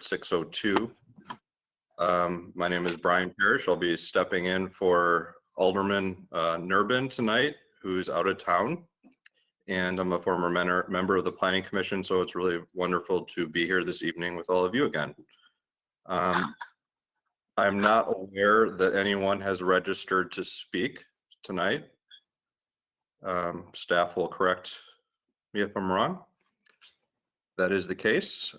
602. My name is Brian Parrish. I'll be stepping in for Alderman Nurbin tonight, who's out of town. And I'm a former member of the Planning Commission, so it's really wonderful to be here this evening with all of you again. I'm not aware that anyone has registered to speak tonight. Staff will correct me if I'm wrong. That is the case.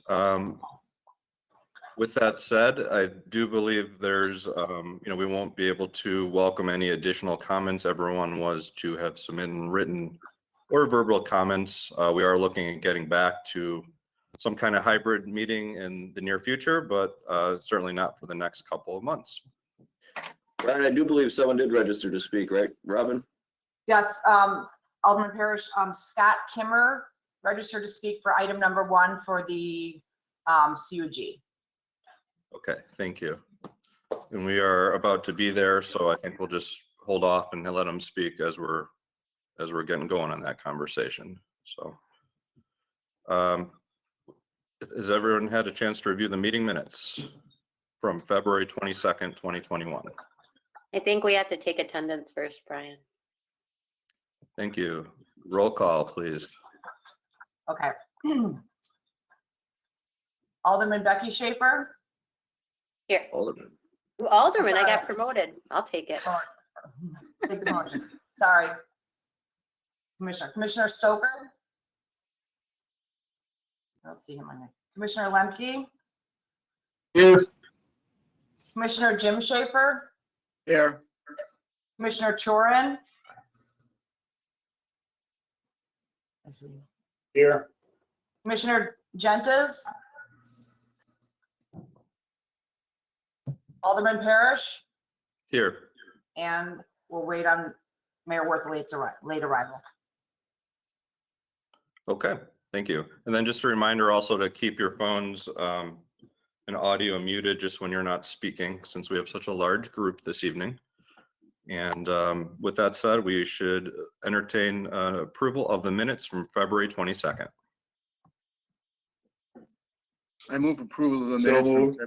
With that said, I do believe there's, we won't be able to welcome any additional comments. Everyone was to have submitted written or verbal comments. We are looking at getting back to some kind of hybrid meeting in the near future, but certainly not for the next couple of months. Right, I do believe someone did register to speak, right, Robin? Yes, Alderman Parrish, Scott Kimmer registered to speak for item number 1 for the CUG. Okay, thank you. And we are about to be there, so I think we'll just hold off and let them speak as we're getting going on that conversation. So, has everyone had a chance to review the meeting minutes from February 22nd, 2021? I think we have to take attendance first, Brian. Thank you. Roll call, please. Okay. Alderman Becky Schaefer. Here. Alderman. Ooh, Alderman, I got promoted. I'll take it. Take the motion. Sorry. Commissioner Stoker. I don't see him on here. Commissioner Lemke. Here. Commissioner Jim Schaefer. Here. Commissioner Chorin. I see. Here. Commissioner Gentes. Alderman Parrish. Here. And we'll wait on Mayor Worthley's late arrival. Okay, thank you. And then just a reminder also to keep your phones and audio muted just when you're not speaking, since we have such a large group this evening. And with that said, we should entertain approval of the minutes from February 22nd. I move approval of the minutes.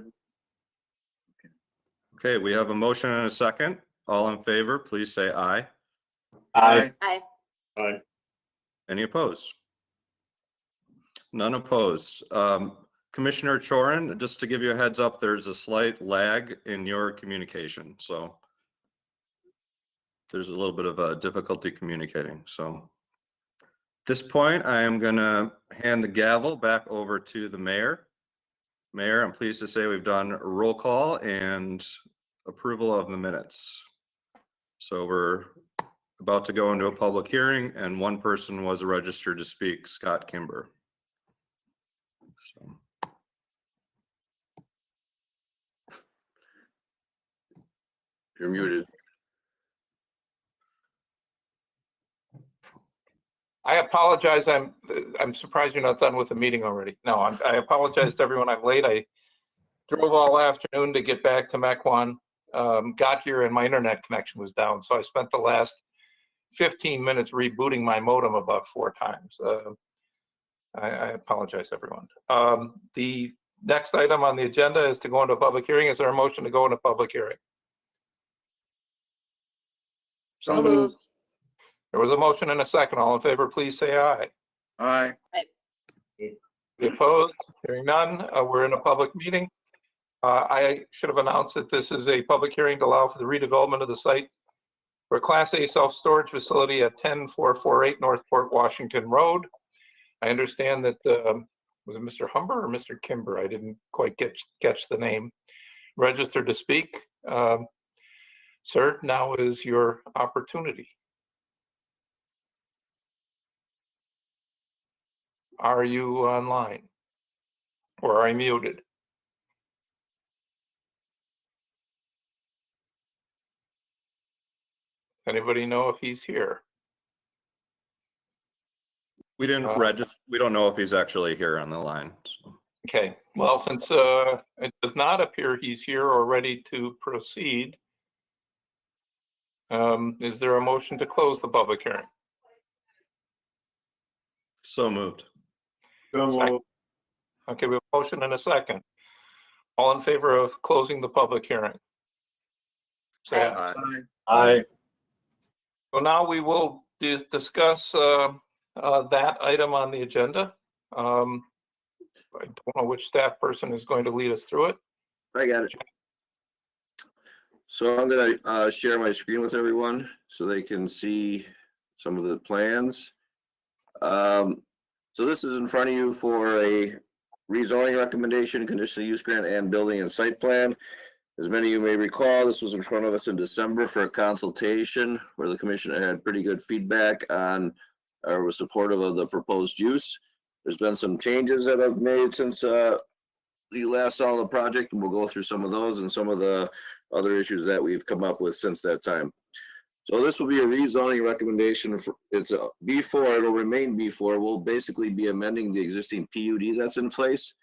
Okay, we have a motion and a second. All in favor, please say aye. Aye. Aye. Aye. Any opposed? None opposed. Commissioner Chorin, just to give you a heads up, there's a slight lag in your communication. So there's a little bit of a difficulty communicating. So at this point, I am going to hand the gavel back over to the mayor. Mayor, I'm pleased to say we've done a roll call and approval of the minutes. So we're about to go into a public hearing, and one person was registered to speak, Scott Kimber. So. You're muted. I apologize. I'm surprised you're not done with the meeting already. No, I apologize to everyone. I'm late. I drove all afternoon to get back to Mequon. Got here and my internet connection was down, so I spent the last 15 minutes rebooting my modem about 4 times. I apologize, everyone. The next item on the agenda is to go into a public hearing. Is there a motion to go into public hearing? So moved. There was a motion and a second. All in favor, please say aye. Aye. Any opposed? Hearing none, we're in a public meeting. I should have announced that this is a public hearing to allow for the redevelopment of the site for a Class A self-storage facility at 10448 Northport Washington Road. I understand that, was it Mr. Humber or Mr. Kimber? I didn't quite catch the name. Registered to speak. Sir, now is your opportunity. Are you online or are you muted? Anybody know if he's here? We didn't register. We don't know if he's actually here on the line. So. Okay, well, since it does not appear he's here or ready to proceed, is there a motion to close the public hearing? So moved. Second. Okay, we have a motion and a second. All in favor of closing the public hearing? Say aye. Aye. Aye. So now we will discuss that item on the agenda. I don't know which staff person is going to lead us through it. I got it. So I'm gonna share my screen with everyone so they can see some of the plans. So this is in front of you for a rezoning recommendation, conditional use grant, and building and site plan. As many of you may recall, this was in front of us in December for a consultation where the commission had pretty good feedback on, or was supportive of the proposed use. There's been some changes that I've made since you last saw the project, and we'll go through some of those and some of the other issues that we've come up with since that time. So this will be a rezoning recommendation. It's a B4, it'll remain B4. We'll basically be amending the existing PUD that's in place.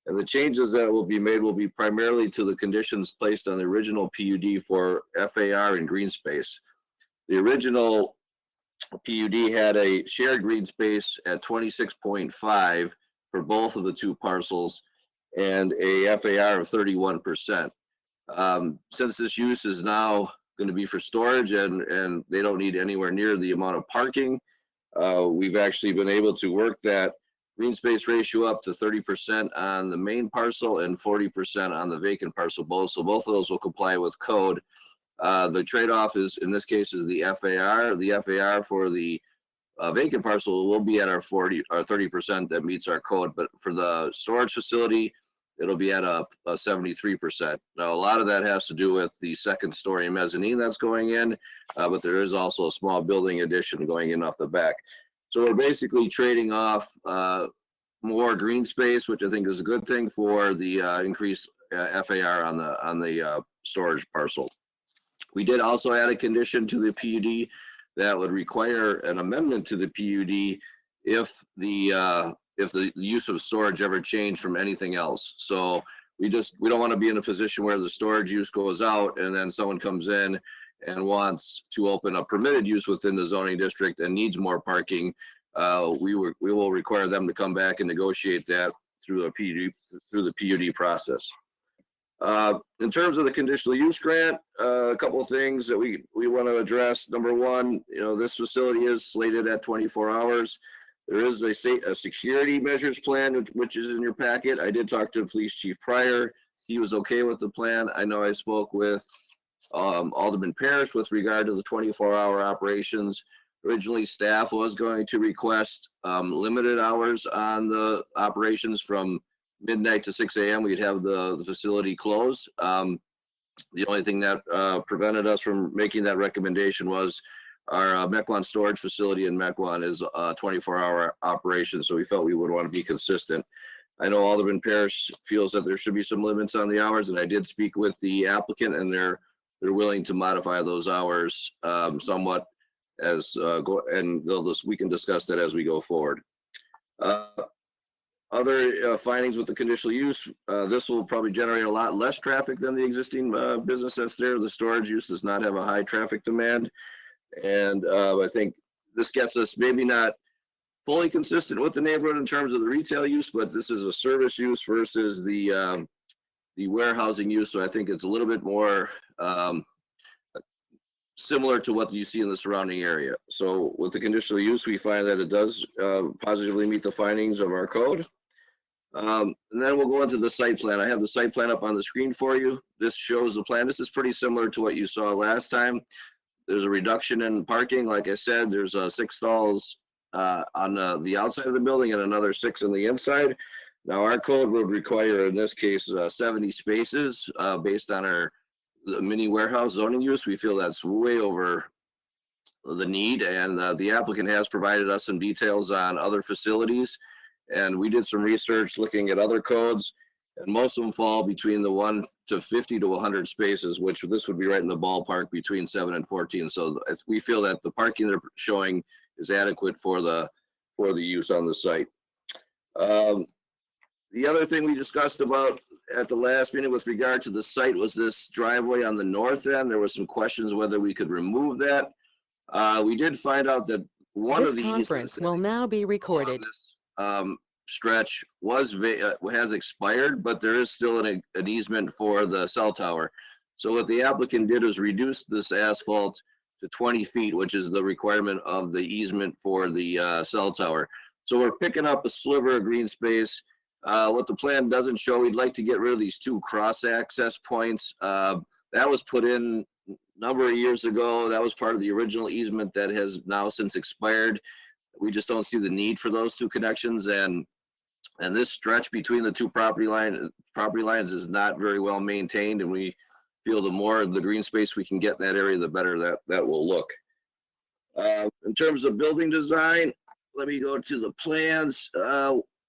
And the changes that will be made will be primarily to the conditions placed on the original PUD for FAR and green space. The original PUD had a shared green space at 26.5 for both of the two parcels and a FAR of 31%. Since this use is now going to be for storage and they don't need anywhere near the amount of parking, we've actually been able to work that green space ratio up to 30% on the main parcel and 40% on the vacant parcel both. So both of those will comply with code. The trade-off is, in this case, is the FAR. The FAR for the vacant parcel will be at our 30% that meets our code, but for the storage facility, it'll be at a 73%. Now, a lot of that has to do with the second story mezzanine that's going in, but there is also a small building addition going in off the back. So we're basically trading off more green space, which I think is a good thing for the increased FAR on the storage parcel. We did also add a condition to the PUD that would require an amendment to the PUD if the use of storage ever changed from anything else. So we don't want to be in a position where the storage use goes out and then someone comes in and wants to open a permitted use within the zoning district and needs more parking. We will require them to come back and negotiate that through the PUD process. In terms of the conditional use grant, a couple of things that we want to address. Number one, this facility is slated at 24 hours. There is a security measures plan, which is in your packet. I did talk to the police chief prior. He was okay with the plan. I know I spoke with Alderman Parrish with regard to the 24-hour operations. Originally, staff was going to request limited hours on the operations from midnight to 6 a.m. We'd have the facility closed. The only thing that prevented us from making that recommendation was our Mequon storage facility in Mequon is a 24-hour operation, so we felt we would want to be consistent. I know Alderman Parrish feels that there should be some limits on the hours, and I did speak with the applicant, and they're willing to modify those hours somewhat as we can discuss that as we go forward. Other findings with the conditional use, this will probably generate a lot less traffic than the existing business that's there. The storage use does not have a high traffic demand. And I think this gets us maybe not fully consistent with the neighborhood in terms of the retail use, but this is a service use versus the warehousing use. So I think it's a little bit more similar to what you see in the surrounding area. So with the conditional use, we find that it does positively meet the findings of our code. And then we'll go into the site plan. I have the site plan up on the screen for you. This shows the plan. This is pretty similar to what you saw last time. There's a reduction in parking. Like I said, there's 6 stalls on the outside of the building and another 6 on the inside. Now our code would require, in this case, 70 spaces based on the mini warehouse zoning use. We feel that's way over the need, and the applicant has provided us some details on other facilities. And we did some research looking at other codes, and most of them fall between the 1 to 50 to 100 spaces, which this would be right in the ballpark between 7 and 14. So we feel that the parking they're showing is adequate for the use on the site. The other thing we discussed about at the last meeting with regard to the site was this driveway on the north end. There were some questions whether we could remove that. We did find out that one of This the conference will now be recorded. stretch has expired, but there is still an easement for the cell tower. So what the applicant did is reduce this asphalt to 20 feet, which is the requirement of the easement for the cell tower. So we're picking up a sliver of green space. What the plan doesn't show, we'd like to get rid of these two cross access points. That was put in a number of years ago. That was part of the original easement that has now since expired. We just don't see the need for those two connections, and this stretch between the two property lines is not very well maintained, and we feel the more of the green space we can get in that area, the better that will look. In terms of building design, let me go to the plans.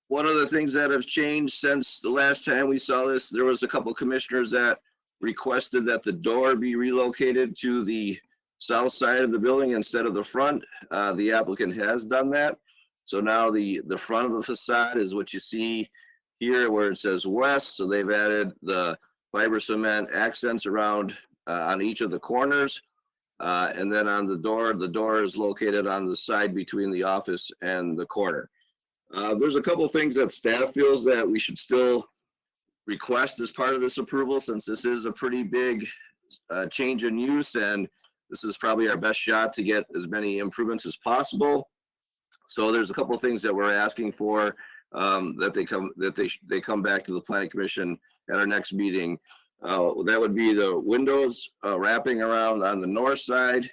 One of the things that have changed since the last time we saw this, there was a couple commissioners that requested that the door be relocated to the south side of the building instead of the front. The applicant has done that. So now the front of the facade is what you see here where it says west. So they've added the fiber cement accents around on each of the corners. And then on the door is located on the side between the office and the corner. There's a couple things that staff feels that we should still request as part of this approval, since this is a pretty big change in use, and this is probably our best shot to get as many improvements as possible. So there's a couple of things that we're asking for, that they come back to the planning commission at our next meeting. That would be the windows wrapping around on the north side.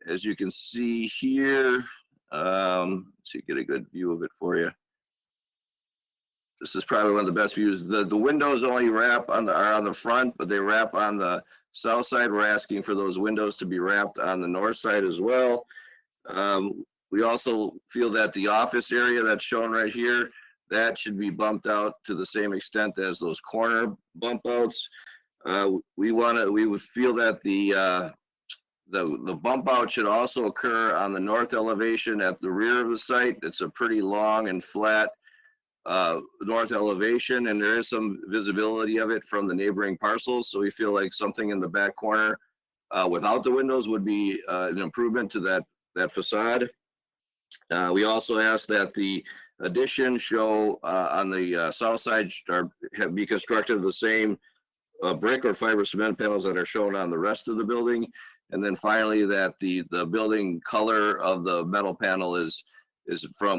As you can see here, let's see, get a good view of it for you. This is probably one of the best views. The windows only wrap are on the front, but they wrap on the south side. We're asking for those windows to be wrapped on the north side as well. We also feel that the office area that's shown right here, that should be bumped out to the same extent as those corner bump outs. We would feel that the bump out should also occur on the north elevation at the rear of the site. It's a pretty long and flat north elevation, and there is some visibility of it from the neighboring parcels. So we feel like something in the back corner without the windows would be an improvement to that facade. We also ask that the addition show on the south side be constructed the same brick or fiber cement panels that are shown on the rest of the building. And then finally, that the building color of the metal panel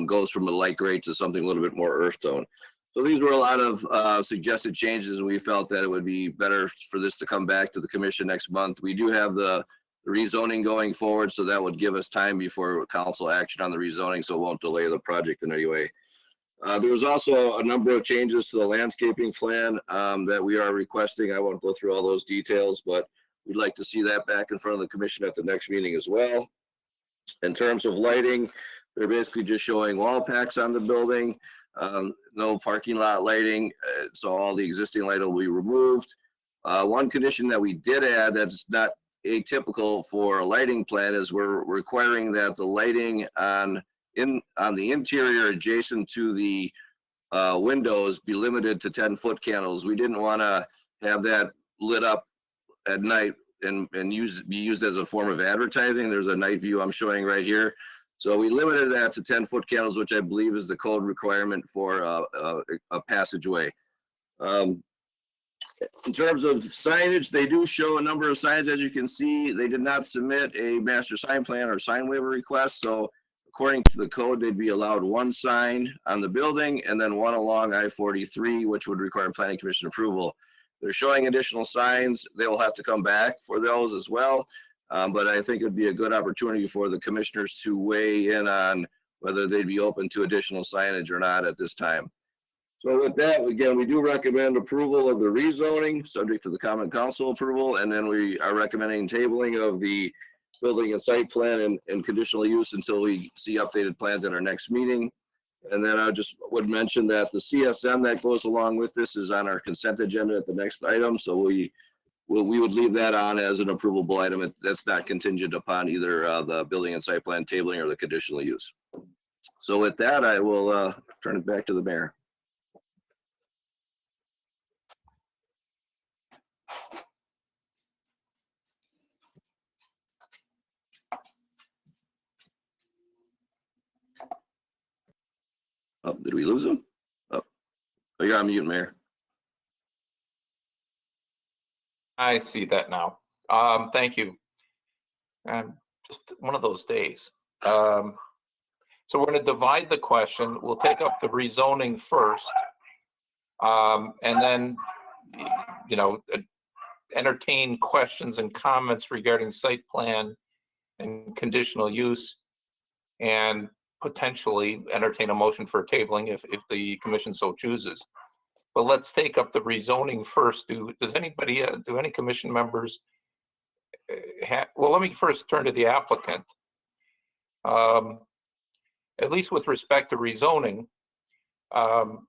goes from a light gray to something a little bit more earth tone. So these were a lot of suggested changes, and we felt that it would be better for this to come back to the commission next month. We do have the rezoning going forward, so that would give us time before council action on the rezoning, so it won't delay the project in any way. There was also a number of changes to the landscaping plan that we are requesting. I won't go through all those details, but we'd like to see that back in front of the commission at the next meeting as well. In terms of lighting, they're basically just showing wall packs on the building, no parking lot lighting, so all the existing light will be removed. One condition that we did add that's not atypical for a lighting plan is we're requiring that the lighting on the interior adjacent to the windows be limited to 10-foot candles. We didn't want to have that lit up at night and be used as a form of advertising. There's a night view I'm showing right here. So we limited that to 10-foot candles, which I believe is the code requirement for a passageway. In terms of signage, they do show a number of signs. As you can see, they did not submit a master sign plan or sign waiver request. So according to the code, they'd be allowed one sign on the building and then one along I-43, which would require planning commission approval. They're showing additional signs. They will have to come back for those as well. But I think it'd be a good opportunity for the commissioners to weigh in on whether they'd be open to additional signage or not at this time. So with that, again, we do recommend approval of the rezoning, subject to the common council approval, and then we are recommending tabling of the building and site plan and conditional use until we see updated plans at our next meeting. And then I just would mention that the CSM that goes along with this is on our consent agenda at the next item. So we would leave that on as an approvable item. That's not contingent upon either the building and site plan tabling or the conditional use. So with that, I will turn it back to the mayor. Oh, did we lose him? Oh, you're on mute, Mayor. I see that now. Thank you. Just one of those days. So we're going to divide the question. We'll take up the rezoning first. And then, you know, entertain questions and comments regarding site plan and conditional use, and potentially entertain a motion for tabling if the commission so chooses. But let's take up the rezoning first. Does anybody, do any commission members well, let me first turn to the applicant. At least with respect to rezoning,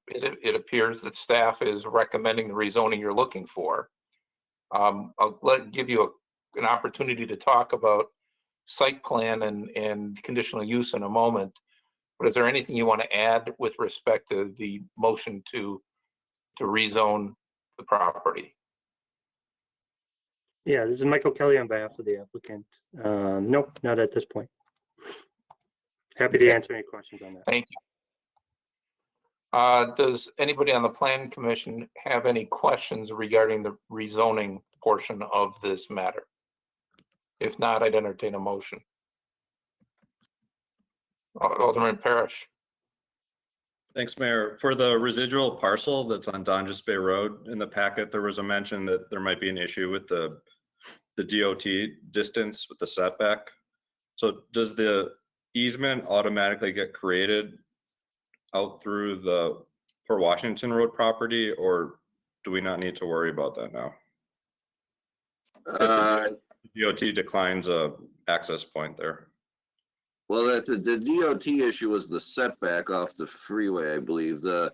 it appears that staff is recommending the rezoning you're looking for. I'll give you an opportunity to talk about site plan and conditional use in a moment. But is there anything you want to add with respect to the motion to rezone the property? Yeah, this is Michael Kelly on behalf of the applicant. Nope, not at this point. Happy to answer any questions on that. Thank you. Does anybody on the Plan Commission have any questions regarding the rezoning portion of this matter? If not, I'd entertain a motion. Alderman Parrish. Thanks, Mayor. For the residual parcel that's on Donjas Bay Road, in the packet, there was a mention that there might be an issue with the DOT distance with the setback. So does the easement automatically get created out through the Port Washington Road property, or do we not need to worry about that now? DOT declines a access point there. Well, the DOT issue was the setback off the freeway, I believe. The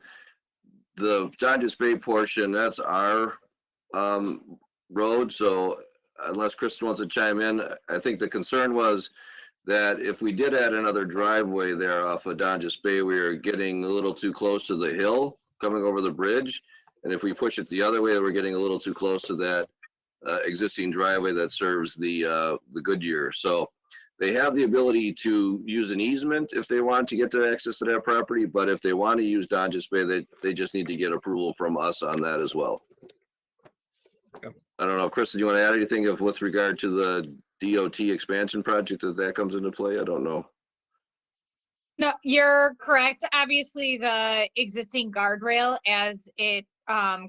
Donjas Bay portion, that's our road. So unless Kristen wants to chime in, I think the concern was that if we did add another driveway there off of Donjas Bay, we were getting a little too close to the hill coming over the bridge. And if we push it the other way, we're getting a little too close to that existing driveway that serves the Goodyear. So they have the ability to use an easement if they want to get to access to that property, but if they want to use Donjas Bay, they just need to get approval from us on that as well. Okay. I don't know, Kristen, do you want to add anything with regard to the DOT expansion project that comes into play? I don't know. No, you're correct. Obviously, the existing guardrail as it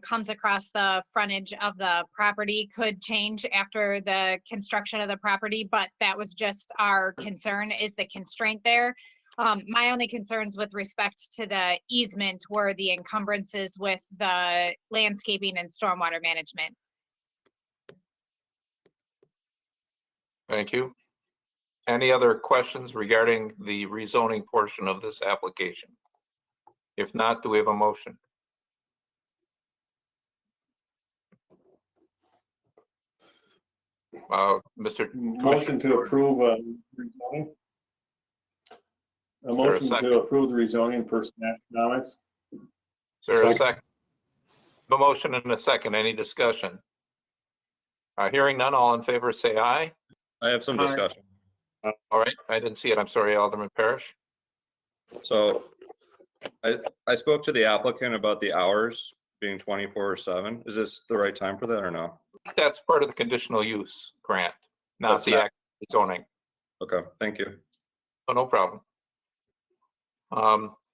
comes across the frontage of the property could change after the construction of the property, but that was just our concern, is the constraint there. My only concerns with respect to the easement were the encumbrances with the landscaping and stormwater management. Thank you. Any other questions regarding the rezoning portion of this application? If not, do we have a motion? Mr. Motion to approve rezoning. A there a motion second? to approve the rezoning per staff comments. Is there a second? A motion and a second. Any discussion? Hearing none, all in favor say aye. I have some Aye. discussion. All right, I didn't see it. I'm sorry, Alderman Parrish. So I spoke to the applicant about the hours being 24/7. Is this the right time for that or no? That's part of the conditional use grant, not That's the not- act zoning. Okay, thank you. Oh, no problem.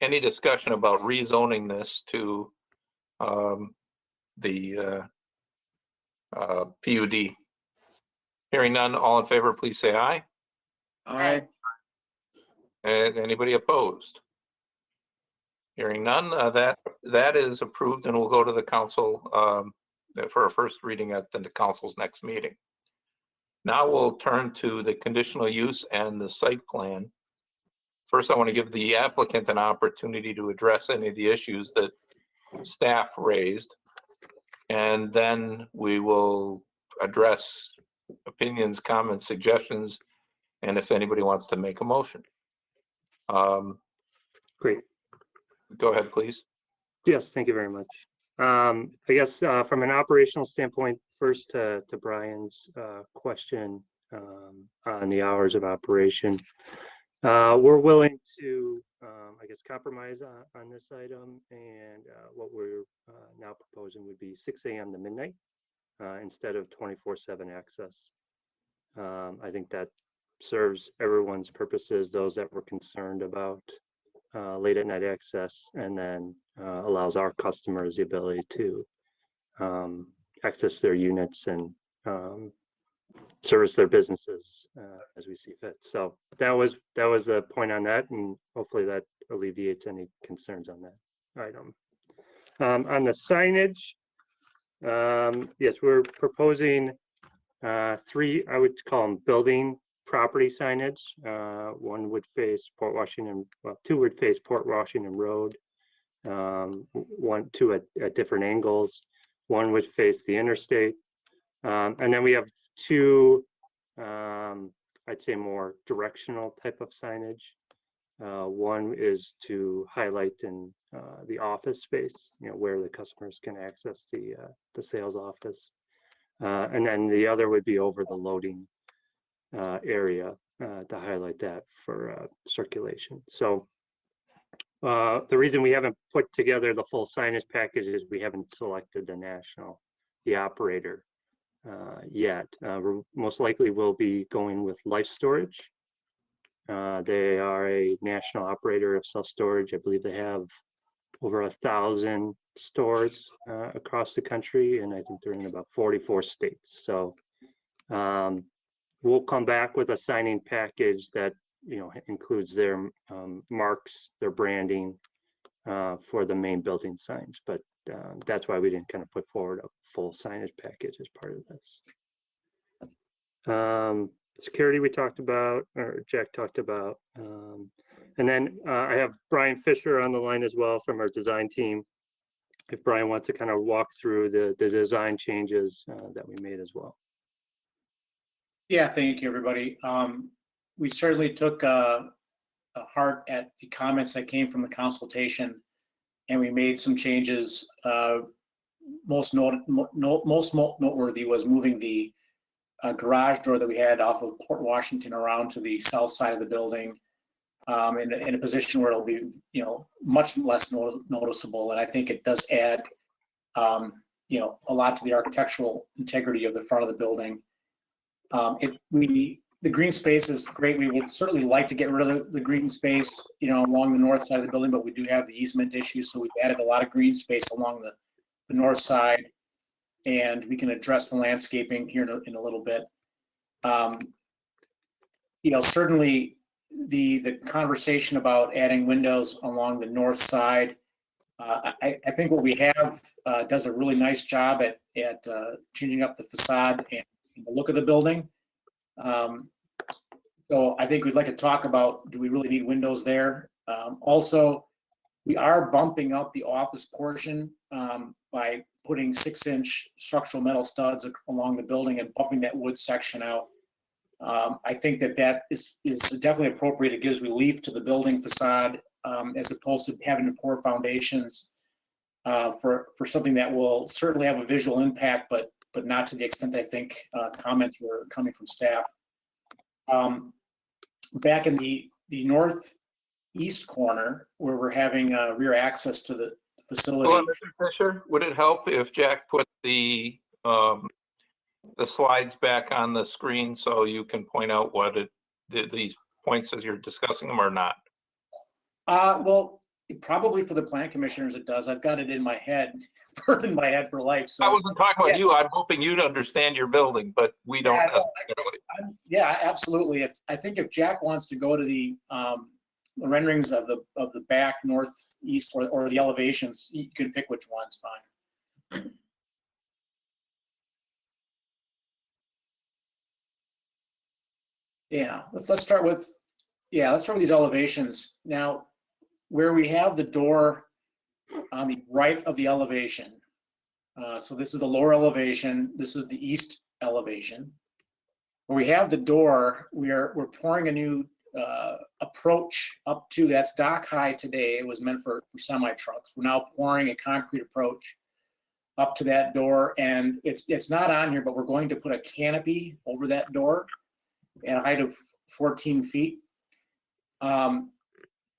Any discussion about rezoning this to the PUD? Hearing none, all in favor, please say aye. Aye. And anybody opposed? Hearing none, that is approved and will go to the council for a first reading at the council's next meeting. Now we'll turn to the conditional use and the site plan. First, I want to give the applicant an opportunity to address any of the issues that staff raised. And then we will address opinions, comments, suggestions, and if anybody wants to make a motion. Great. Go ahead, please. Yes, thank you very much. I guess from an operational standpoint, first to Brian's question on the hours of operation. We're willing to, I guess, compromise on this item, and what we're now proposing would be 6 a.m. to midnight instead of 24/7 access. I think that serves everyone's purposes, those that were concerned about late at night access, and then allows our customers the ability to access their units and service their businesses as we see fit. So that was a point on that, and hopefully that alleviates any concerns on that item. On the signage, yes, we're proposing 3, I would call them building property signage. One would face Port Washington, well, 2 would face Port Washington Road, 2 at different angles. 1 would face the interstate. And then we have 2, I'd say more directional type of signage. 1 is to highlight in the office space, where the customers can access the sales office. And then the other would be over the loading area to highlight that for circulation. So the reason we haven't put together the full signage package is we haven't selected the operator yet. We're most likely will be going with Life Storage. They are a national operator of self-storage. I believe they have over 1,000 stores across the country, and I think they're in about 44 states. So we'll come back with a signing package that includes their marks, their branding for the main building signs. But that's why we didn't kind of put forward a full signage package as part of this. Security we talked about, or Jack talked about. And then I have Brian Fisher on the line as well from our design team. If Brian wants to kind of walk through the design changes that we made as well. Yeah, thank you, everybody. We certainly took a heart at the comments that came from the consultation, and we made some changes. Most noteworthy was moving the garage door that we had off of Port Washington around to the south side of the building, in a position where it'll be, much less noticeable. And I think it does add, a lot to the architectural integrity of the front of the building. The green space is great. We would certainly like to get rid of the green space, along the north side of the building, but we do have the easement issue. So we've added a lot of green space along the north side, and we can address the landscaping here in a little bit. Certainly the conversation about adding windows along the north side, I think what we have does a really nice job at changing up the facade and the look of the building. So I think we'd like to talk about, do we really need windows there? Also, we are bumping up the office portion by putting 6-inch structural metal studs along the building and bumping that wood section out. I think that is definitely appropriate. It gives relief to the building facade as opposed to having to pour foundations for something that will certainly have a visual impact, but not to the extent I think comments were coming from staff. Back in the northeast corner, where we're having rear access to the facility. Well, Mr. Fisher, would it help if Jack put the slides back on the screen so you can point out what these points as you're discussing them or not? Well, probably for the plan commissioners it does. I've got it in my head, in my head for life. So I wasn't talking about you. I'm hoping you to understand your building, but we don't necessarily. Yeah, absolutely. I think if Jack wants to go to the renderings of the back northeast or the elevations, you can pick which one's fine. Yeah, let's start with these elevations. Now, where we have the door on the right of the elevation. So this is the lower elevation. This is the east elevation. Where we have the door, we're pouring a new approach up to, that's dock high today. It was meant for semi trucks. We're now pouring a concrete approach up to that door, and it's not on here, but we're going to put a canopy over that door at a height of 14 feet.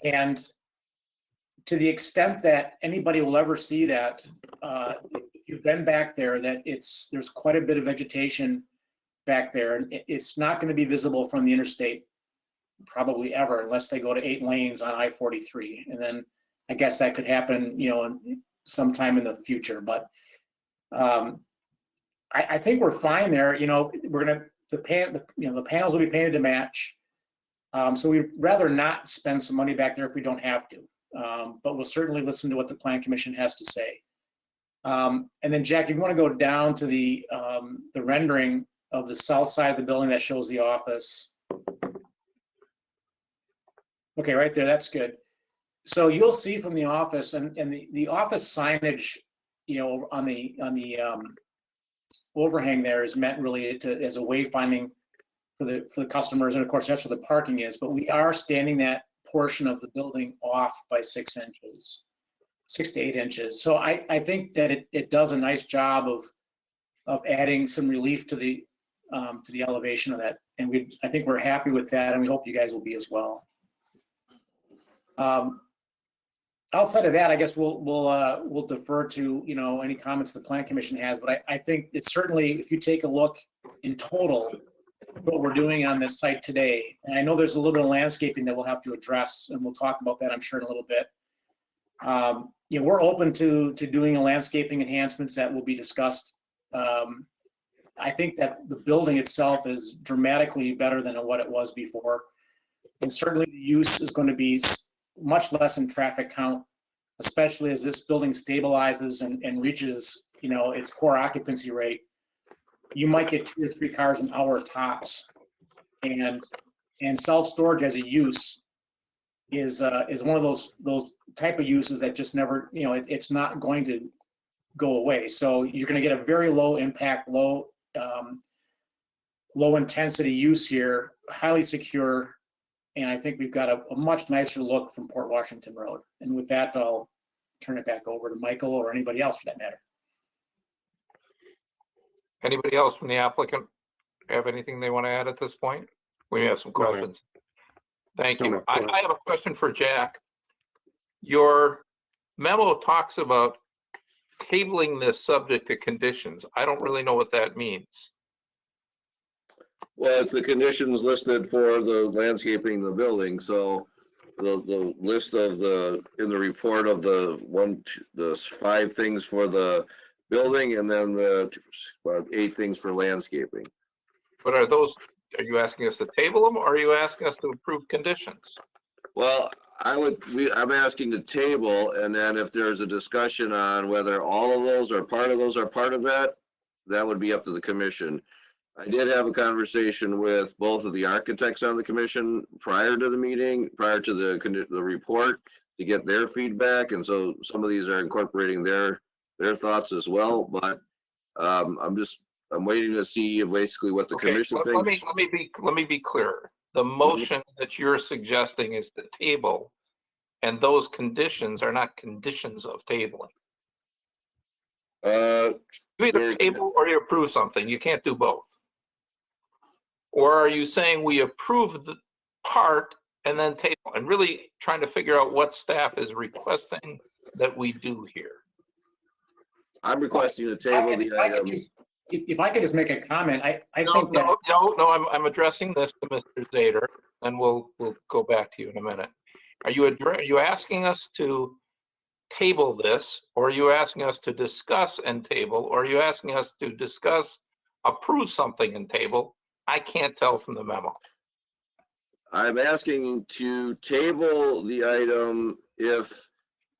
And to the extent that anybody will ever see that, if you've been back there, that there's quite a bit of vegetation back there, and it's not going to be visible from the interstate probably ever, unless they go to 8 lanes on I-43. And then I guess that could happen, sometime in the future. But I think we're fine there. The panels will be painted to match. So we'd rather not spend some money back there if we don't have to. But we'll certainly listen to what the Plan Commission has to say. And then Jack, if you want to go down to the rendering of the south side of the building that shows the office. Okay, right there, that's good. So you'll see from the office and the office signage, on the overhang there is meant really as a wayfinding for the customers, and of course that's where the parking is. But we are standing that portion of the building off by 6 inches, 6 to 8 inches. So I think that it does a nice job of adding some relief to the elevation of that, and I think we're happy with that, and we hope you guys will be as well. Outside of that, I guess we'll defer to any comments the Plan Commission has. But I think it's certainly, if you take a look in total, what we're doing on this site today, and I know there's a little bit of landscaping that we'll have to address, and we'll talk about that, I'm sure, in a little bit. We're open to doing a landscaping enhancements that will be discussed. I think that the building itself is dramatically better than what it was before, and certainly the use is going to be much less in traffic count, especially as this building stabilizes and reaches, its core occupancy rate. You might get 2 or 3 cars an hour tops, and self-storage as a use is one of those type of uses that just never, it's not going to go away. So you're going to get a very low impact, low intensity use here, highly secure. And I think we've got a much nicer look from Port Washington Road. And with that, I'll turn it back over to Michael or anybody else for that matter. Anybody else from the applicant have anything they want to add at this point? We have some questions. Thank you. I have a question for Jack. Your memo talks about tabling this subject to conditions. I don't really know what that means. Well, it's the conditions listed for the landscaping of the building. So the list of in the report of the 5 things for the building, and then the 8 things for landscaping. But are you asking us to table them, or are you asking us to approve conditions? Well, I'm asking to table, and then if there's a discussion on whether all of those or part of those are part of that, that would be up to the commission. I did have a conversation with both of the architects on the commission prior to the meeting, prior to the report, to get their feedback, and so some of these are incorporating their thoughts as well. But I'm waiting to see basically what the commission thinks. Let me be clear. The motion that you're suggesting is the table, and those conditions are not conditions of tabling. You either table or you approve something. You can't do both. Or are you saying we approve the part and then table? I'm really trying to figure out what staff is requesting that we do here. I'm requesting to table the item. If I could just make a comment, I think that. No, I'm addressing this to Mr. Zader, and we'll go back to you in a minute. Are you asking us to table this, or are you asking us to discuss and table, or are you asking us to discuss, approve something and table? I can't tell from the memo. I'm asking to table the item if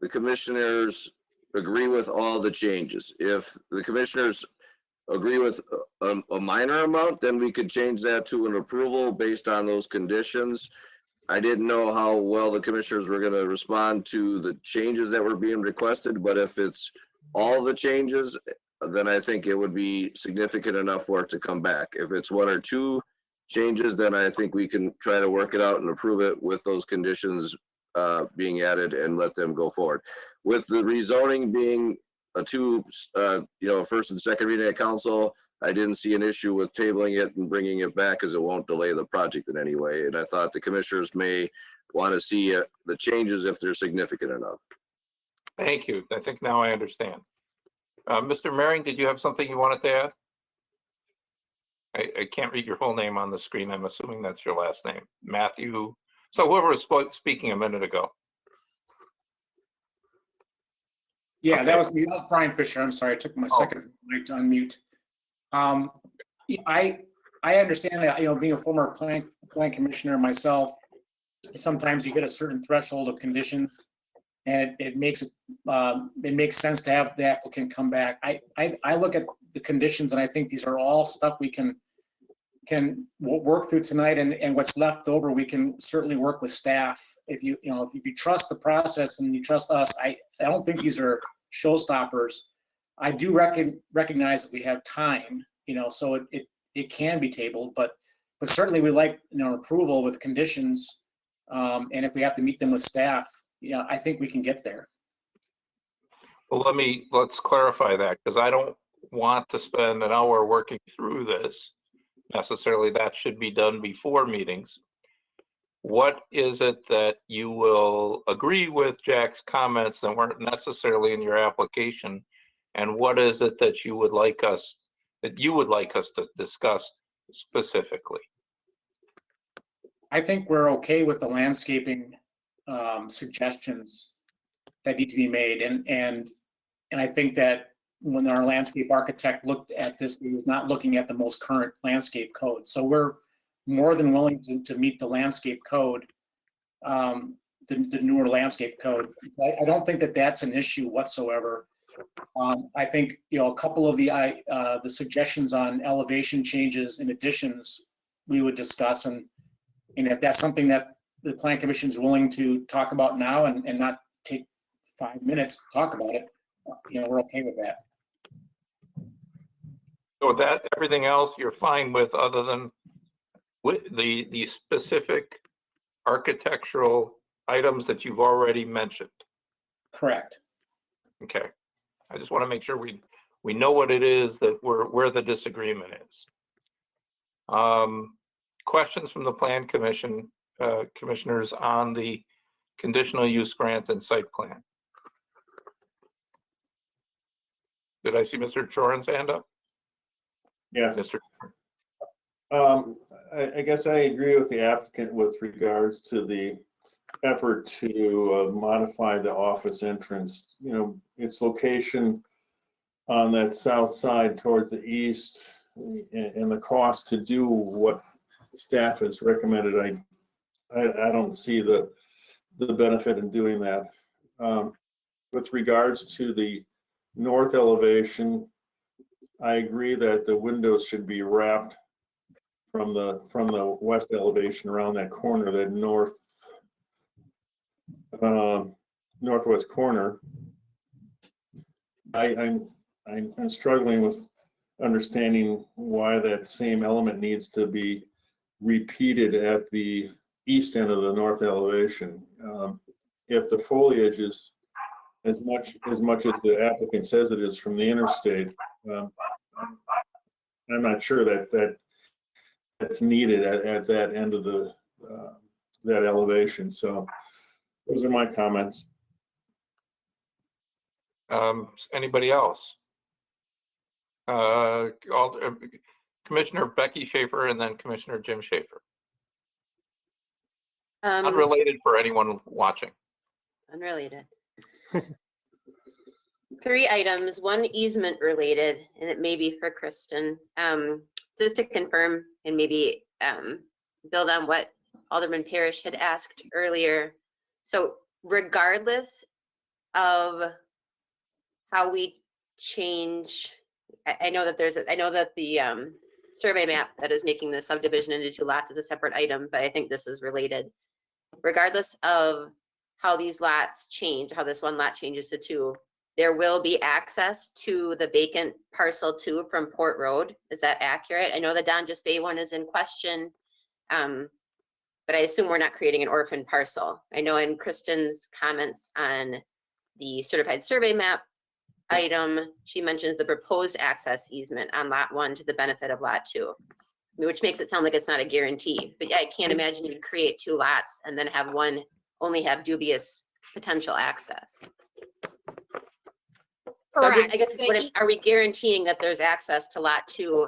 the commissioners agree with all the changes. If the commissioners agree with a minor amount, then we could change that to an approval based on those conditions. I didn't know how well the commissioners were going to respond to the changes that were being requested, but if it's all the changes, then I think it would be significant enough for it to come back. If it's 1 or 2 changes, then I think we can try to work it out and approve it with those conditions being added and let them go forward. With the rezoning being first and second reading at council, I didn't see an issue with tabling it and bringing it back, as it won't delay the project in any way. And I thought the commissioners may want to see the changes if they're significant enough. Thank you. I think now I understand. Mr. Maring, did you have something you wanted to add? I can't read your whole name on the screen. I'm assuming that's your last name. Matthew. So whoever was speaking a minute ago. Yeah, Okay. that was me. That was Brian Fisher. I'm sorry. I took my second mic to unmute. I understand that, being a former plan commissioner myself, sometimes you get a certain threshold of conditions, and it makes sense to have the applicant come back. I look at the conditions, and I think these are all stuff we can work through tonight, and what's left over, we can certainly work with staff. If you trust the process and you trust us, I don't think these are showstoppers. I do recognize that we have time, so it can be tabled, but certainly we like, approval with conditions. And if we have to meet them with staff, I think we can get there. Well, let's clarify that, because I don't want to spend an hour working through this necessarily. That should be done before meetings. What is it that you will agree with Jack's comments that weren't necessarily in your application? And what is it that you would like us to discuss specifically? I think we're okay with the landscaping suggestions that need to be made. And I think that when our landscape architect looked at this, he was not looking at the most current landscape code. So we're more than willing to meet the landscape code, the newer landscape code. I don't think that that's an issue whatsoever. I think, a couple of the suggestions on elevation changes and additions we would discuss, and if that's something that the Plan Commission is willing to talk about now and not take 5 minutes to talk about it, we're okay with that. So that everything else you're fine with, other than with the specific architectural items that you've already mentioned? Correct. Okay. I just want to make sure we know what it is that where the disagreement is. Questions from the Plan Commission commissioners on the conditional use grant and site plan? Did I see Mr. Choran's hand up? Yes. Mr. I guess I agree with the applicant with regards to the effort to modify the office entrance. Its location on that south side towards the east, and the cost to do what staff has recommended. I don't see the benefit in doing that. With regards to the north elevation, I agree that the windows should be wrapped from the west elevation around that corner, that northwest corner. I'm struggling with understanding why that same element needs to be repeated at the east end of the north elevation. If the foliage is as much as the applicant says it is from the interstate, I'm not sure that's needed at that end of that elevation. So those are my comments. Anybody else? Commissioner Becky Schaefer and then Commissioner Jim Schaefer. Unrelated for anyone watching. Unrelated. 3 items, 1 easement related, and it may be for Kristen. Just to confirm and maybe build on what Alderman Parrish had asked earlier. So regardless of how we change, I know that the survey map that is making the subdivision into 2 lots is a separate item, but I think this is related. Regardless of how these lots change, how this 1 lot changes to 2, there will be access to the vacant parcel 2 from Port Road. Is that accurate? I know the Donjas Bay one is in question, but I assume we're not creating an orphan parcel. I know in Kristen's comments on the certified survey map item, she mentions the proposed access easement on lot 1 to the benefit of lot 2. which makes it sound like it's not a guarantee, but yeah, I can't imagine you'd create 2 lots and then have one only have dubious potential access. So I guess, Correct. are we guaranteeing that there's access to lot 2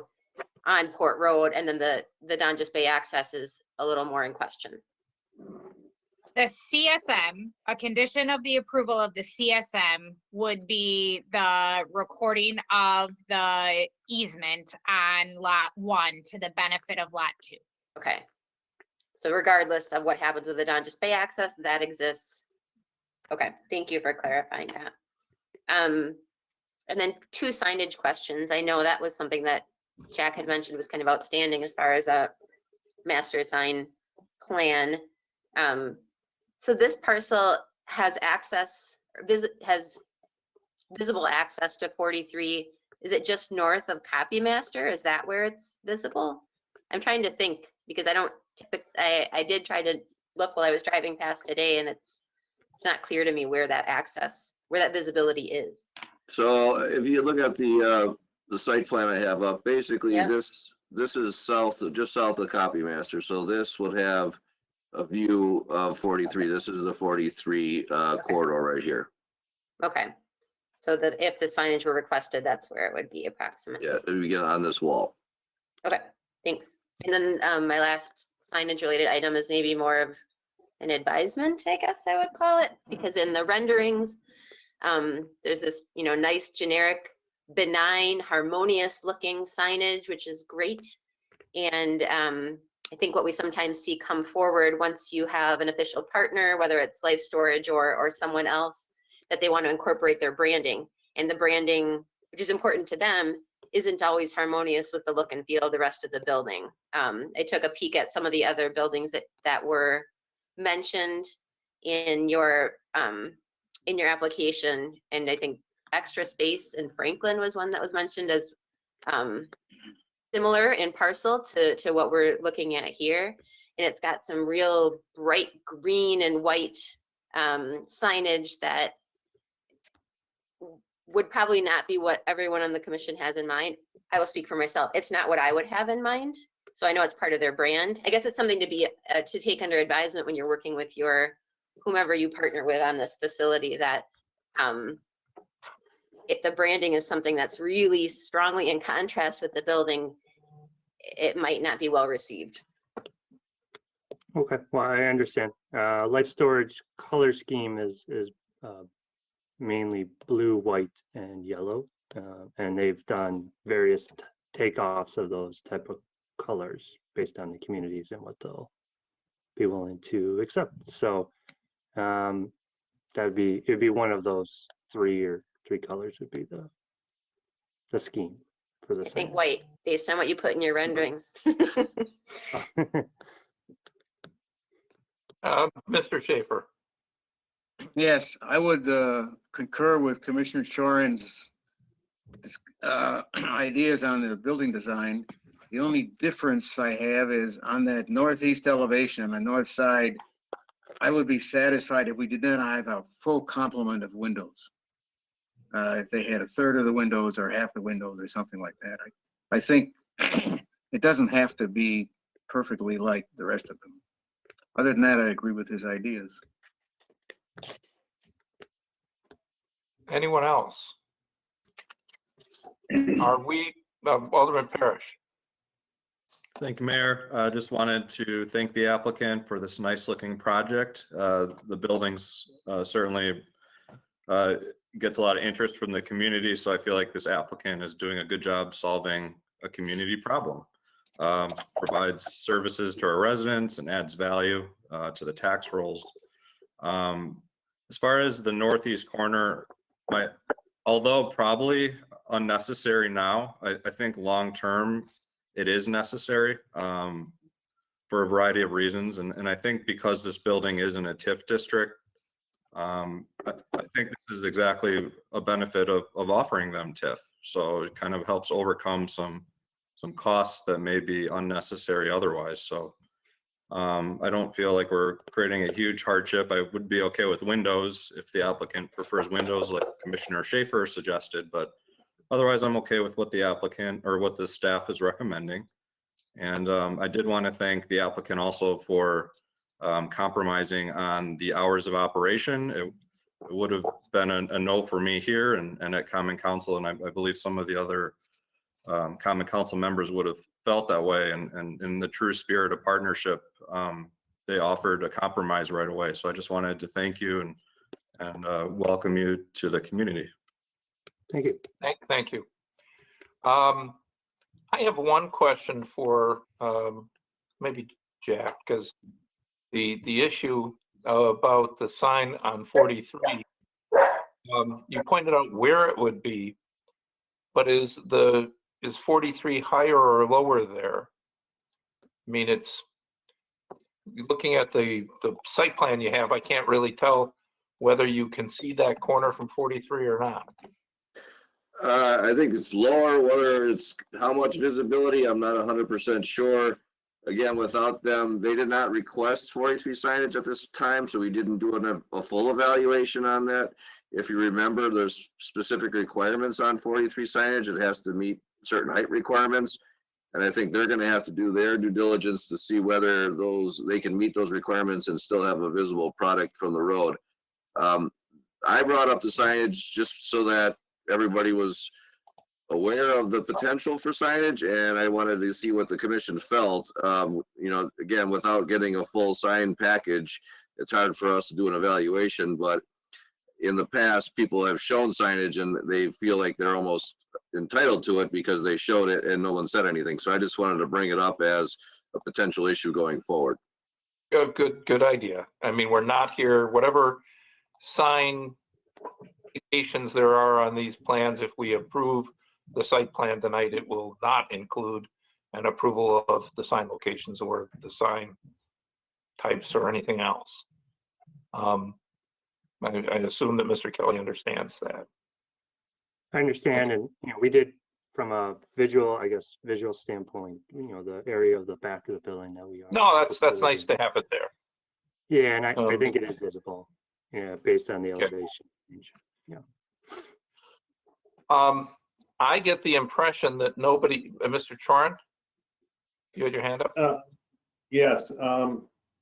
on Port Road, and then the Donjas Bay access is a little more in question? The CSM, a condition of the approval of the CSM would be the recording of the easement on lot 1 to the benefit of lot 2. Okay. So regardless of what happens with the Donjas Bay access, that exists. Okay, thank you for clarifying that. And then 2 signage questions. I know that was something that Jack had mentioned was kind of outstanding as far as a master sign plan. So this parcel has access, has visible access to 43. Is it just north of Copy Master? Is that where it's visible? I'm trying to think, because I don't typically, I did try to look while I was driving past today, and it's not clear to me where that access, where that visibility is. So if you look at the site plan I have up, basically Yeah. this is south, just south of Copy Master. So this would have a view of 43. This is the 43 corridor right here. Okay. So that if the signage were requested, that's where it would be approximately. Yeah, if you get on this wall. Okay, thanks. And then my last signage related item is maybe more of an advisement, I guess I would call it, because in the renderings, there's this, nice generic, benign, harmonious looking signage, which is great. And I think what we sometimes see come forward once you have an official partner, whether it's Life Storage or someone else, that they want to incorporate their branding. And the branding, which is important to them, isn't always harmonious with the look and feel of the rest of the building. I took a peek at some of the other buildings that were mentioned in your application, and I think Extra Space in Franklin was one that was mentioned as similar in parcel to what we're looking at here. And it's got some real bright green and white signage that would probably not be what everyone on the commission has in mind. I will speak for myself. It's not what I would have in mind. So I know it's part of their brand. I guess it's something to take under advisement when you're working with whomever you partner with on this facility, that if the branding is something that's really strongly in contrast with the building, it might not be well received. Okay, well, I understand. Life Storage color scheme is mainly blue, white, and yellow. And they've done various takeoffs of those type of colors based on the communities and what they'll be willing to accept. So it'd be one of those three colors would be the scheme for the I think sign. white, based on what you put in your renderings. Mr. Schaefer. Yes, I would concur with Commissioner Shorin's ideas on the building design. The only difference I have is on that northeast elevation on the north side, I would be satisfied if we did not have a full complement of windows. If they had a third of the windows or half the windows or something like that. I think it doesn't have to be perfectly like the rest of them. Other than that, I agree with his ideas. Anyone else? Are we, Alderman Parrish? Thank you, Mayor. I just wanted to thank the applicant for this nice looking project. The buildings certainly gets a lot of interest from the community, so I feel like this applicant is doing a good job solving a community problem. Provides services to our residents and adds value to the tax rolls. As far as the northeast corner, although probably unnecessary now, I think long-term it is necessary for a variety of reasons. And I think because this building is in a TIF district, I think this is exactly a benefit of offering them TIF. So it kind of helps overcome some costs that may be unnecessary otherwise. So I don't feel like we're creating a huge hardship. I would be okay with windows if the applicant prefers windows like Commissioner Schaefer suggested, but otherwise I'm okay with what the applicant or what the staff is recommending. And I did want to thank the applicant also for compromising on the hours of operation. It would have been a no for me here and at Common Council, and I believe some of the other Common Council members would have felt that way. And in the true spirit of partnership, they offered a compromise right away. So I just wanted to thank you and welcome you to the community. Thank you. Thank you. I have one question for maybe Jack, because the issue about the sign on 43, you pointed out where it would be, but is 43 higher or lower there? I mean, it's looking at the site plan you have, I can't really tell whether you can see that corner from 43 or not. I think it's lower, whether it's how much visibility, I'm not 100% sure. Again, without them, they did not request 43 signage at this time, so we didn't do a full evaluation on that. If you remember, there's specific requirements on 43 signage. It has to meet certain height requirements. And I think they're going to have to do their due diligence to see whether they can meet those requirements and still have a visible product from the road. I brought up the signage just so that everybody was aware of the potential for signage, and I wanted to see what the commission felt. Again, without getting a full sign package, it's hard for us to do an evaluation, but in the past, people have shown signage and they feel like they're almost entitled to it because they showed it and no one said anything. So I just wanted to bring it up as a potential issue going forward. Good idea. I mean, we're not here, whatever sign indications there are on these plans, if we approve the site plan tonight, it will not include an approval of the sign locations or the sign types or anything else. I assume that Mr. Kelly understands that. I understand, and we did from a visual standpoint, the area of the back of the building that we are. No, that's nice to have it there. Yeah, and I think it is visible, based on the Okay. elevation. Yeah. I get the impression that nobody, Mr. Chorin, you had your hand up? Yes,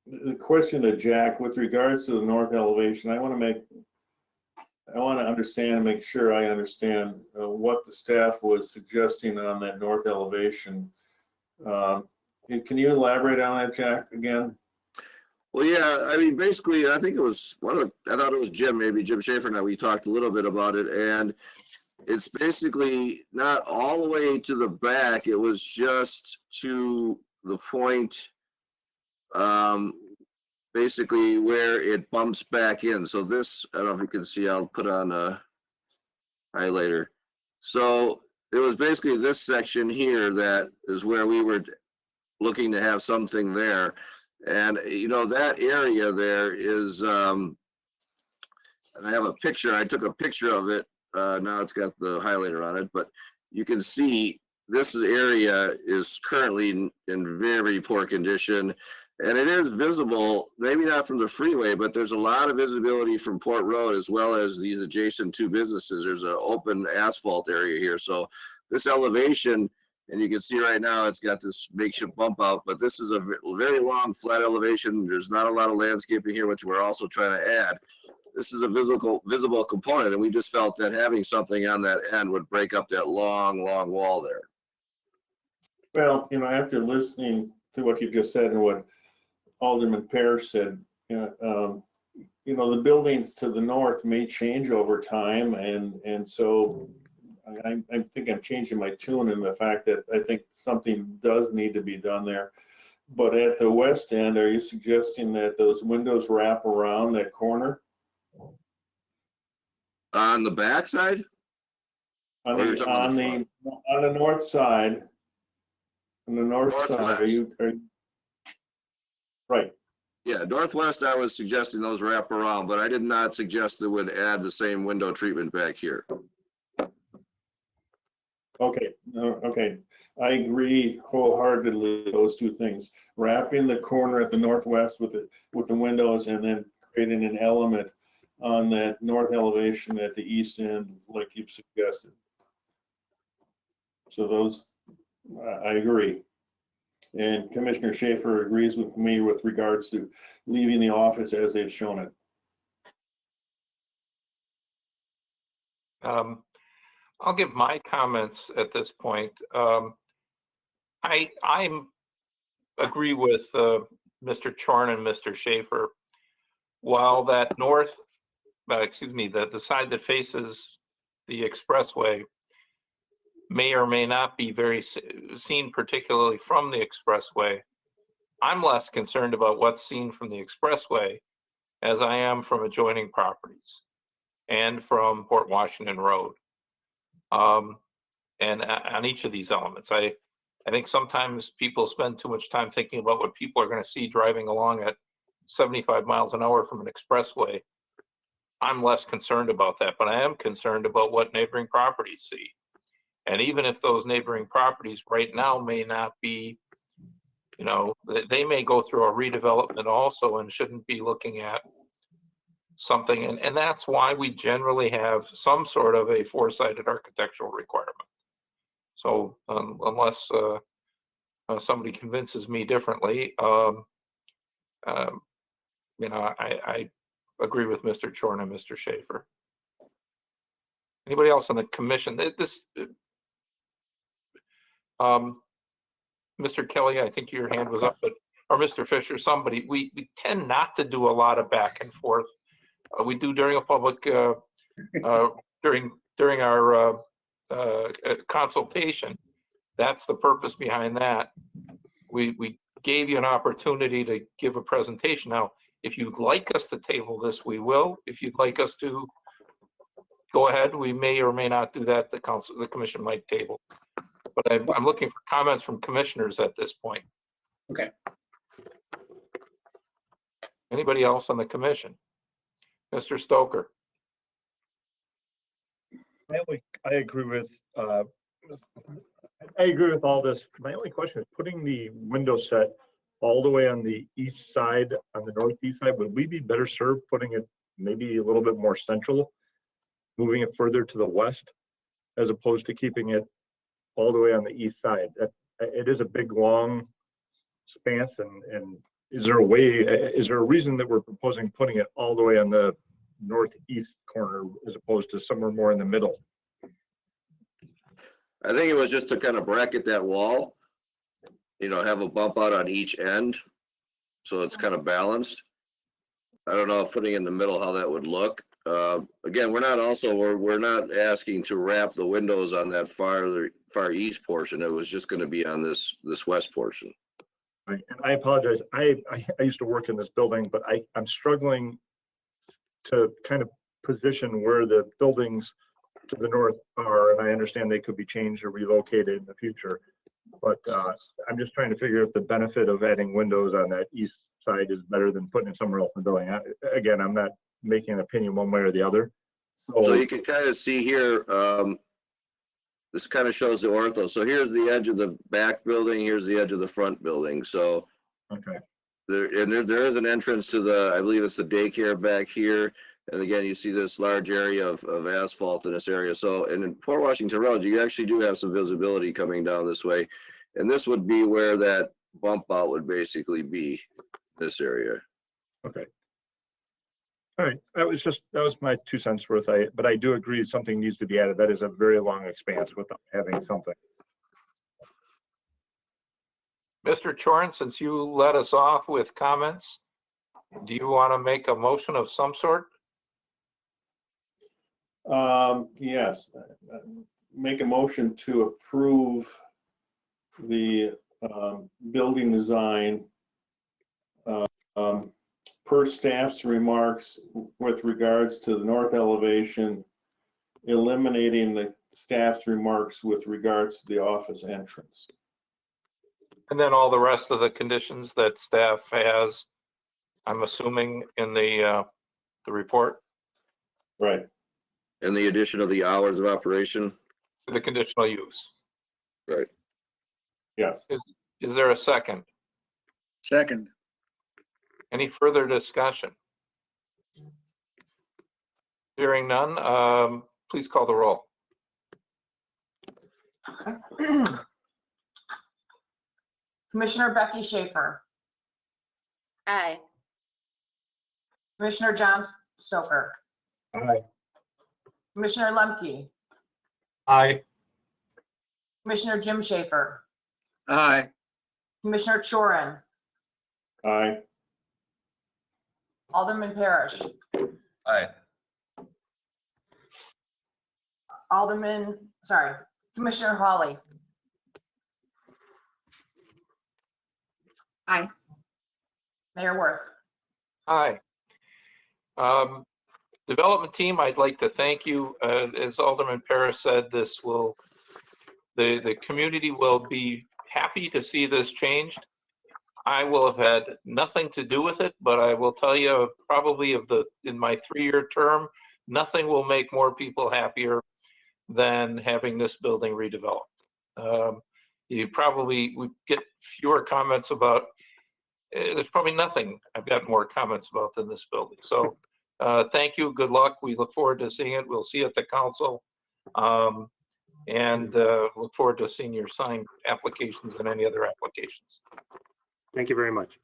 the question to Jack with regards to the north elevation, I want to understand and make sure I understand what the staff was suggesting on that north elevation. Can you elaborate on that, Jack, again? Well, yeah, I mean, basically, I think it was I thought it was Jim Schaefer and I, we talked a little bit about it, and it's basically not all the way to the back. It was just to the point, basically where it bumps back in. So this, I don't know if you can see, I'll put on a highlighter. So it was basically this section here that is where we were looking to have something there. And, that area there is, and I have a picture, I took a picture of it. Now it's got the highlighter on it, but you can see this area is currently in very poor condition. And it is visible, maybe not from the freeway, but there's a lot of visibility from Port Road as well as these adjacent two businesses. There's an open asphalt area here. So this elevation, and you can see right now it's got this makeshift bump out, but this is a very long flat elevation. There's not a lot of landscaping here, which we're also trying to add. This is a visible component, and we just felt that having something on that end would break up that long wall there. Well, after listening to what you just said and what Alderman Parrish said, the buildings to the north may change over time, and so I think I'm changing my tune in the fact that I think something does need to be done there. But at the west end, are you suggesting that those windows wrap around that corner? On the back side? On the north side. On the north side, are you right? Yeah, northwest, I was suggesting those wrap around, but I did not suggest it would add the same window treatment back here. Okay. I agree wholeheartedly with those two things. Wrapping the corner at the northwest with the windows, and then creating an element on that north elevation at the east end, like you've suggested. So those, I agree. And Commissioner Schaefer agrees with me with regards to leaving the office as they've shown it. I'll give my comments at this point. I agree with Mr. Chorn and Mr. Schaefer. While that north, the side that faces the expressway may or may not be very seen, particularly from the expressway, I'm less concerned about what's seen from the expressway as I am from adjoining properties and from Port Washington Road. And on each of these elements, I think sometimes people spend too much time thinking about what people are going to see driving along at 75 miles an hour from an expressway. I'm less concerned about that, but I am concerned about what neighboring properties see. And even if those neighboring properties right now may not be, you know, they may go through a redevelopment also and shouldn't be looking at something. And that's why we generally have some sort of a four-sided architectural requirement. So unless somebody convinces me differently, you know, I agree with Mr. Chorn and Mr. Schaefer. Anybody else on the commission? Mr. Kelly, I think your hand was up, but or Mr. Fisher, somebody. We tend not to do a lot of back and forth. We do during a public during our consultation. That's the purpose behind that. We gave you an opportunity to give a presentation. Now, if you'd like us to table this, we will. If you'd like us to go ahead, we may or may not do that. The commission might table. But I'm looking for comments from commissioners at this point. Okay. Anybody else on the commission? Mr. Stoker. I agree with all this. My only question is putting the window set all the way on the east side, on the northeast side. Would we be better served putting it maybe a little bit more central, moving it further to the west, as opposed to keeping it all the way on the east side? It is a big, long expanse, and is there a reason that we're proposing putting it all the way on the northeast corner as opposed to somewhere more in the middle? I think it was just to kind of bracket that wall, you know, have a bump out on each end, so it's kind of balanced. I don't know if putting it in the middle, how that would look. Again, we're not asking to wrap the windows on that far east portion. It was just going to be on this west portion. Right. And I apologize. I used to work in this building, but I'm struggling to kind of position where the buildings to the north are, and I understand they could be changed or relocated in the future. But I'm just trying to figure if the benefit of adding windows on that east side is better than putting it somewhere else in the building. Again, I'm not making an opinion one way or the other. So you can kind of see here, this kind of shows the ortho. So here's the edge of the back building, here's the edge of the front building. So okay. there is an entrance to the, I believe it's the daycare back here. And again, you see this large area of asphalt in this area. So, and in Port Washington Road, you actually do have some visibility coming down this way. And this would be where that bump out would basically be, this area. Okay. All right. That was my 2 cents worth. But I do agree something needs to be added. That is a very long expanse without having something. Mr. Chorn, since you led us off with comments, do you want to make a motion of some sort? Yes, make a motion to approve the building design per staff's remarks with regards to the north elevation, eliminating the staff's remarks with regards to the office entrance. And then all the rest of the conditions that staff has, I'm assuming, in the report, Right. And the addition of the hours of operation. the conditional use. Right. Yes. Is there a second? Second. Any further discussion? Hearing none, please call the roll. Commissioner Becky Schaefer, Aye. Commissioner John Stoker, Aye. Commissioner Lemke, Aye. Commissioner Jim Schaefer, Aye. Commissioner Chorin, Aye. Alderman Parrish, Aye. Commissioner Hawley. Aye. Mayor Worth. Aye. Development team, I'd like to thank you. As Alderman Paris said, this will, the community will be happy to see this changed. I will have had nothing to do with it, but I will tell you, probably in my 3-year term, nothing will make more people happier than having this building redeveloped. You probably would get fewer comments about, there's probably nothing I've got more comments about than this building. So thank you, good luck. We look forward to seeing it. We'll see you at the council. And look forward to seeing your signed applications and any other applications. Thank you very much.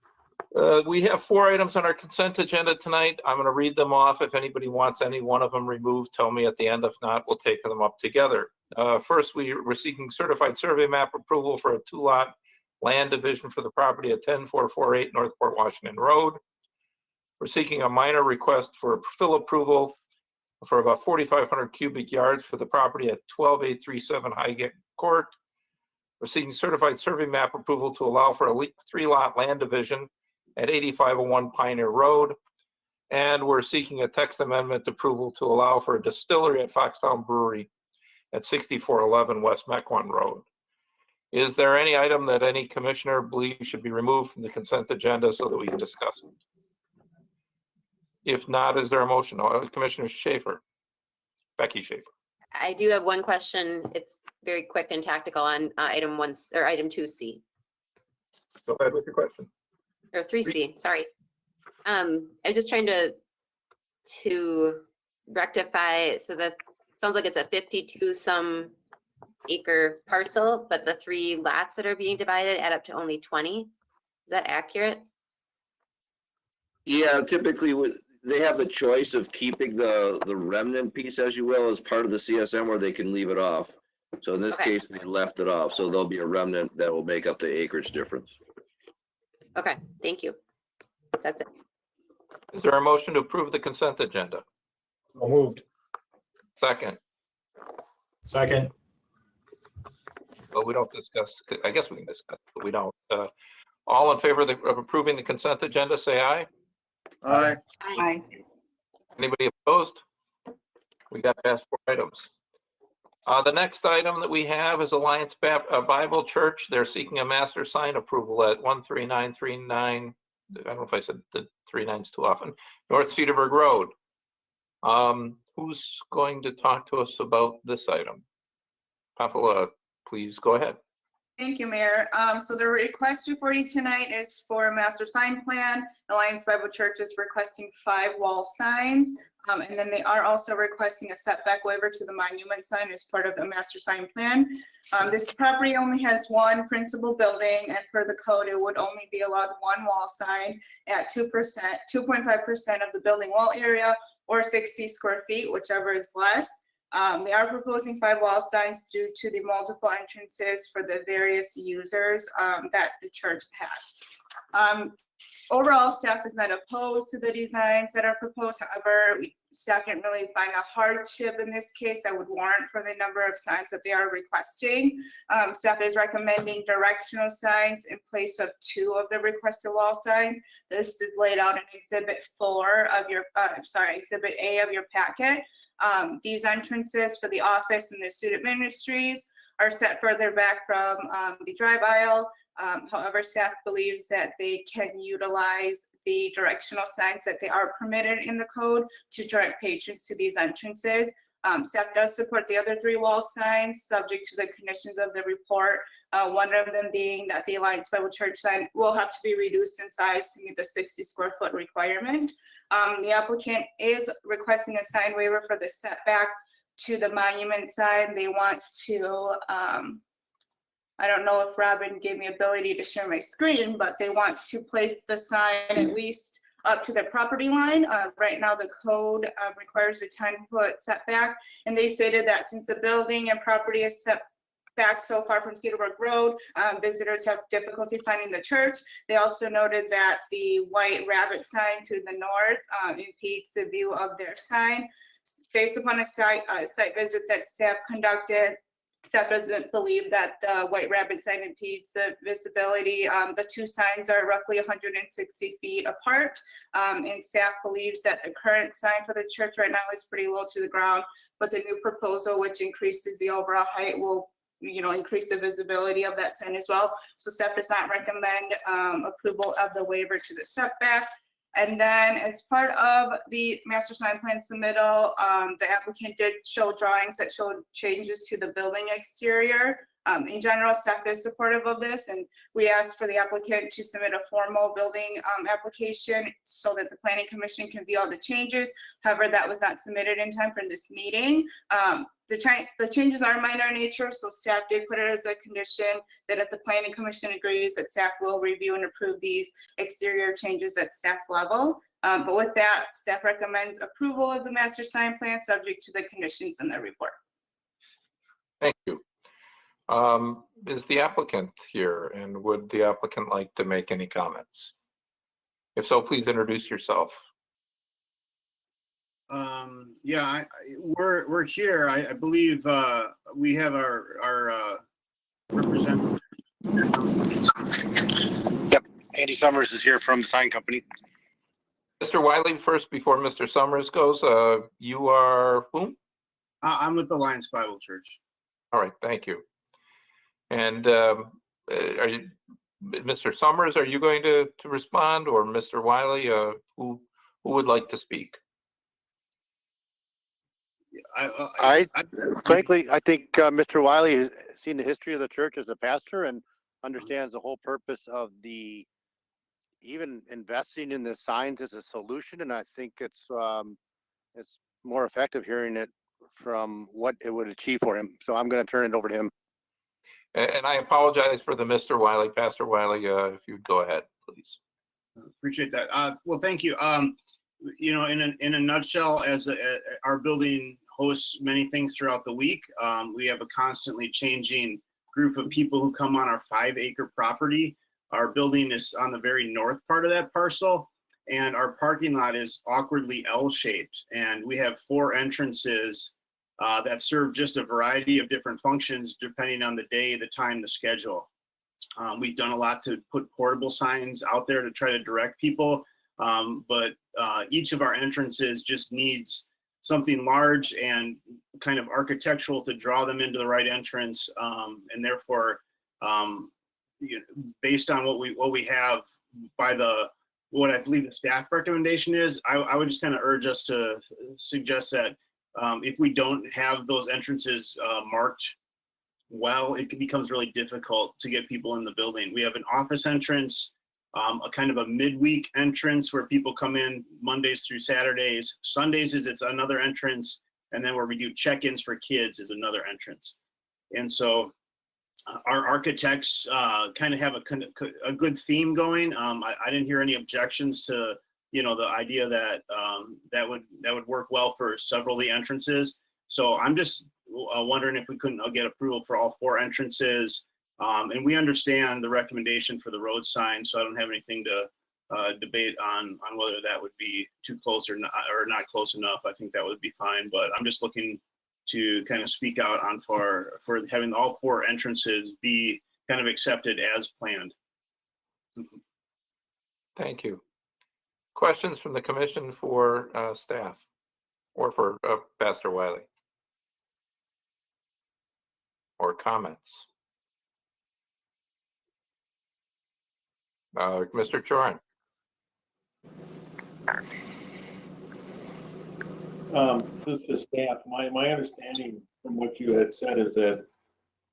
We have 4 items on our consent agenda tonight. I'm going to read them off. If anybody wants any one of them removed, tell me at the end. If not, we'll take them up together. First, we're seeking certified survey map approval for a 2-lot land division for the property at 10448 North Port Washington Road. We're seeking a minor request for fill approval for about 4,500 cubic yards for the property at 12837 Highgate Court. We're seeking certified survey map approval to allow for a 3-lot land division at 8501 Pioneer Road. And we're seeking a text amendment approval to allow for a distillery at Foxtown Brewery at 6411 West Mequon Road. Is there any item that any commissioner believes should be removed from the consent agenda so that we can discuss it? If not, is there a motion? Commissioner Schaefer, Becky Schaefer. I do have one question. It's very quick and tactical on item 2C Go ahead with your question. or 3C. Sorry. I'm just trying to rectify. So that sounds like it's a 52 some acre parcel, but the 3 lots that are being divided add up to only 20. Is that accurate? Yeah, typically they have the choice of keeping the remnant piece, as you will, as part of the CSM, where they can leave it off. So in this Okay. case, they left it off. So there'll be a remnant that will make up the acreage difference. Okay, thank you. That's it. Is there a motion to approve the consent agenda? So moved. Second. Second. Well, we don't discuss, I guess we can discuss, but we don't. All in favor of approving the consent agenda, say aye. Aye. Aye. Anybody opposed? We got past 4 items. The next item that we have is Alliance Bible Church. They're seeking a master sign approval at 13939. I don't know if I said the 39s too often. North Cedarburg Road. Who's going to talk to us about this item? Pafala, please go ahead. Thank you, Mayor. So the request before you tonight is for a master sign plan. Alliance Bible Church is requesting 5 wall signs. And then they are also requesting a setback waiver to the monument sign as part of the master sign plan. This property only has 1 principal building, and per the code, it would only be allowed 1 wall sign at 2.5% of the building wall area or 60 square feet, whichever is less. They are proposing 5 wall signs due to the multiple entrances for the various users that the church has. Overall, staff is not opposed to the designs that are proposed. However, staff didn't really find a hardship in this case that would warrant for the number of signs that they are requesting. Staff is recommending directional signs in place of 2 of the requested wall signs. This is laid out in Exhibit 4 of your, Exhibit A of your packet. These entrances for the office and the student ministries are set further back from the drive aisle. However, staff believes that they can utilize the directional signs that they are permitted in the code to direct patrons to these entrances. Staff does support the other 3 wall signs subject to the conditions of the report. One of them being that the Alliance Bible Church sign will have to be reduced in size to meet the 60 square foot requirement. The applicant is requesting a sign waiver for the setback to the monument sign. They want to I don't know if Robin gave me ability to share my screen, but they want to place the sign at least up to the property line. Right now, the code requires a 10-foot setback, and they stated that since the building and property is set back so far from Cedarburg Road, visitors have difficulty finding the church. They also noted that the white rabbit sign to the north impedes the view of their sign. Based upon a site visit that staff conducted, staff doesn't believe that the white rabbit sign impedes the visibility. The two signs are roughly 160 feet apart, and staff believes that the current sign for the church right now is pretty low to the ground, but the new proposal, which increases the overall height, will increase the visibility of that sign as well. So staff does not recommend approval of the waiver to the setback. And then as part of the master sign plan submittal, the applicant did show drawings that showed changes to the building exterior. In general, staff is supportive of this, and we asked for the applicant to submit a formal building application so that the planning commission can view all the changes. However, that was not submitted in time for this meeting. The changes are minor in nature, so staff did put it as a condition that if the planning commission agrees, that staff will review and approve these exterior changes at staff level. But with that, staff recommends approval of the master sign plan subject to the conditions in the report. Thank you. Is the applicant here, and would the applicant like to make any comments? If so, please introduce yourself. Yeah, we're here. I believe we have our representative. Yep, Andy Summers is here from the sign company. Mr. Wiley, first, before Mr. Summers goes, you are whom? I'm with the Alliance Bible Church. All right, thank you. And are you, Mr. Summers, are you going to respond, or Mr. Wiley, who would like to speak? Frankly, I think Mr. Wiley has seen the history of the church as a pastor and understands the whole purpose of the even investing in the signs as a solution. And I think it's more effective hearing it from what it would achieve for him. So I'm going to turn it over to him. And I apologize for the Mr. Wiley, Pastor Wiley, if you'd go ahead, please. Appreciate that. Well, thank you. In a nutshell, as our building hosts many things throughout the week, we have a constantly changing group of people who come on our 5-acre property. Our building is on the very north part of that parcel, and our parking lot is awkwardly L-shaped. And we have 4 entrances that serve just a variety of different functions depending on the day, the time, the schedule. We've done a lot to put portable signs out there to try to direct people, but each of our entrances just needs something large and kind of architectural to draw them into the right entrance, and therefore, based on what we have by what I believe the staff recommendation is, I would just kind of urge us to suggest that if we don't have those entrances marked well, it becomes really difficult to get people in the building. We have an office entrance, a kind of a midweek entrance where people come in Mondays through Saturdays. Sundays it's another entrance, and then where we do check-ins for kids is another entrance. And so our architects kind of have a good theme going. I didn't hear any objections to the idea that that would work well for several of the entrances. So I'm just wondering if we couldn't get approval for all 4 entrances. And we understand the recommendation for the road sign, so I don't have anything to debate on whether that would be too close or not close enough. I think that would be fine, but I'm just looking to kind of speak out on for having all 4 entrances be kind of accepted as planned. Thank you. Questions from the commission for staff or for Pastor Wiley? Or comments? Mr. Chorin. This is staff. My understanding from what you had said is that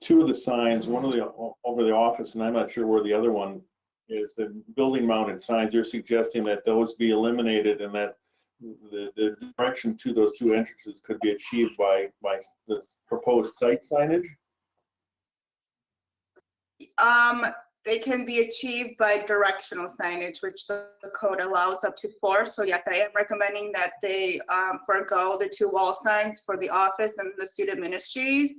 2 of the signs, one of the over the office, and I'm not sure where the other one is, the building mounted signs, you're suggesting that those be eliminated and that the direction to those 2 entrances could be achieved by the proposed site signage? They can be achieved by directional signage, which the code allows up to 4. So yes, I am recommending that they forego the 2 wall signs for the office and the student ministries.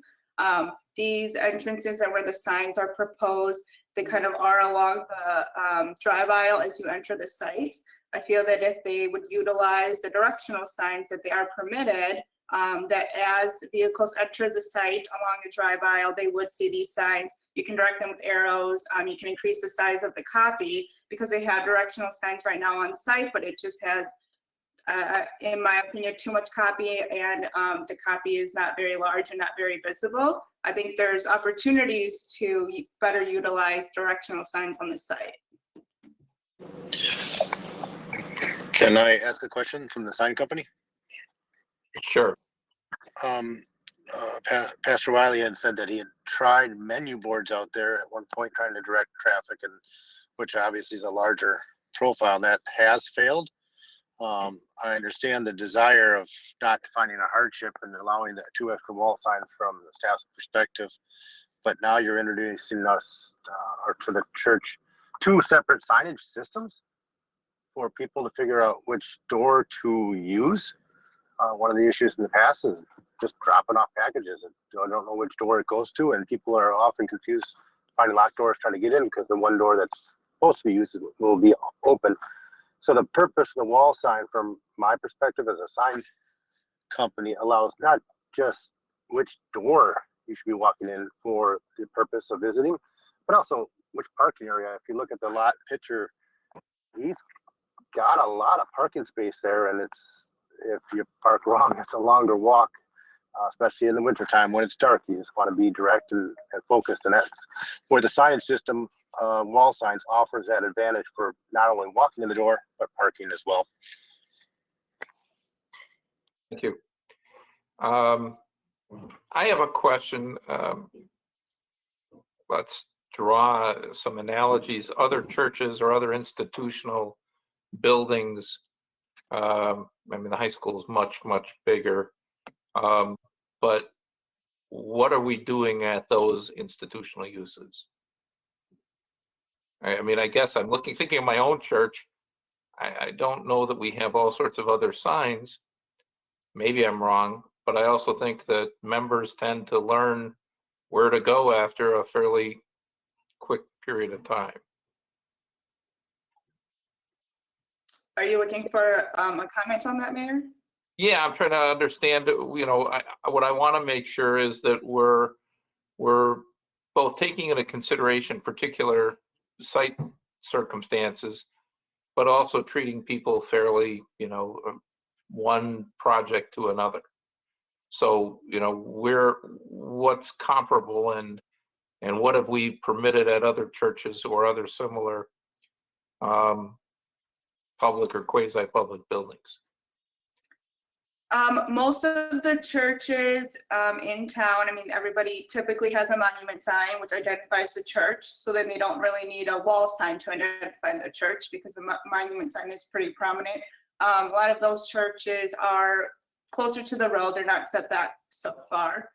These entrances and where the signs are proposed, they kind of are along the drive aisle as you enter the site. I feel that if they would utilize the directional signs that they are permitted, that as vehicles enter the site along the drive aisle, they would see these signs. You can direct them with arrows. You can increase the size of the copy because they have directional signs right now on site, but it just has, in my opinion, too much copy, and the copy is not very large and not very visible. I think there's opportunities to better utilize directional signs on the site. Can I ask a question from the sign company? Sure. Pastor Wiley had said that he had tried menu boards out there at one point trying to direct traffic, and which obviously is a larger profile that has failed. I understand the desire of not finding a hardship and allowing the 2 extra wall signs from the staff's perspective, but now you're introducing us or to the church 2 separate signage systems for people to figure out which door to use. One of the issues in the past is just dropping off packages and I don't know which door it goes to, and people are often confused finding locked doors trying to get in because the one door that's supposed to be used will be open. So the purpose of the wall sign, from my perspective as a sign company, allows not just which door you should be walking in for the purpose of visiting, but also which parking area. If you look at the lot picture, he's got a lot of parking space there, and it's, if you park wrong, it's a longer walk, especially in the wintertime when it's dark. You just want to be direct and focused, and that's where the signage system, wall signs, offers that advantage for not only walking in the door, but parking as well. Thank you. I have a question. Let's draw some analogies. Other churches or other institutional buildings, I mean, the high school is much, much bigger. But what are we doing at those institutional uses? I mean, I guess I'm thinking of my own church. I don't know that we have all sorts of other signs. Maybe I'm wrong, but I also think that members tend to learn where to go after a fairly quick period of time. Are you looking for a comment on that, Mayor? Yeah, I'm trying to understand, you know, what I want to make sure is that we're both taking into consideration particular site circumstances, but also treating people fairly, you know, one project to another. So, you know, what's comparable and what have we permitted at other churches or other similar public or quasi-public buildings? Most of the churches in town, I mean, everybody typically has a monument sign which identifies the church, so then they don't really need a wall sign to identify the church because the monument sign is pretty prominent. A lot of those churches are closer to the road, they're not set back so far.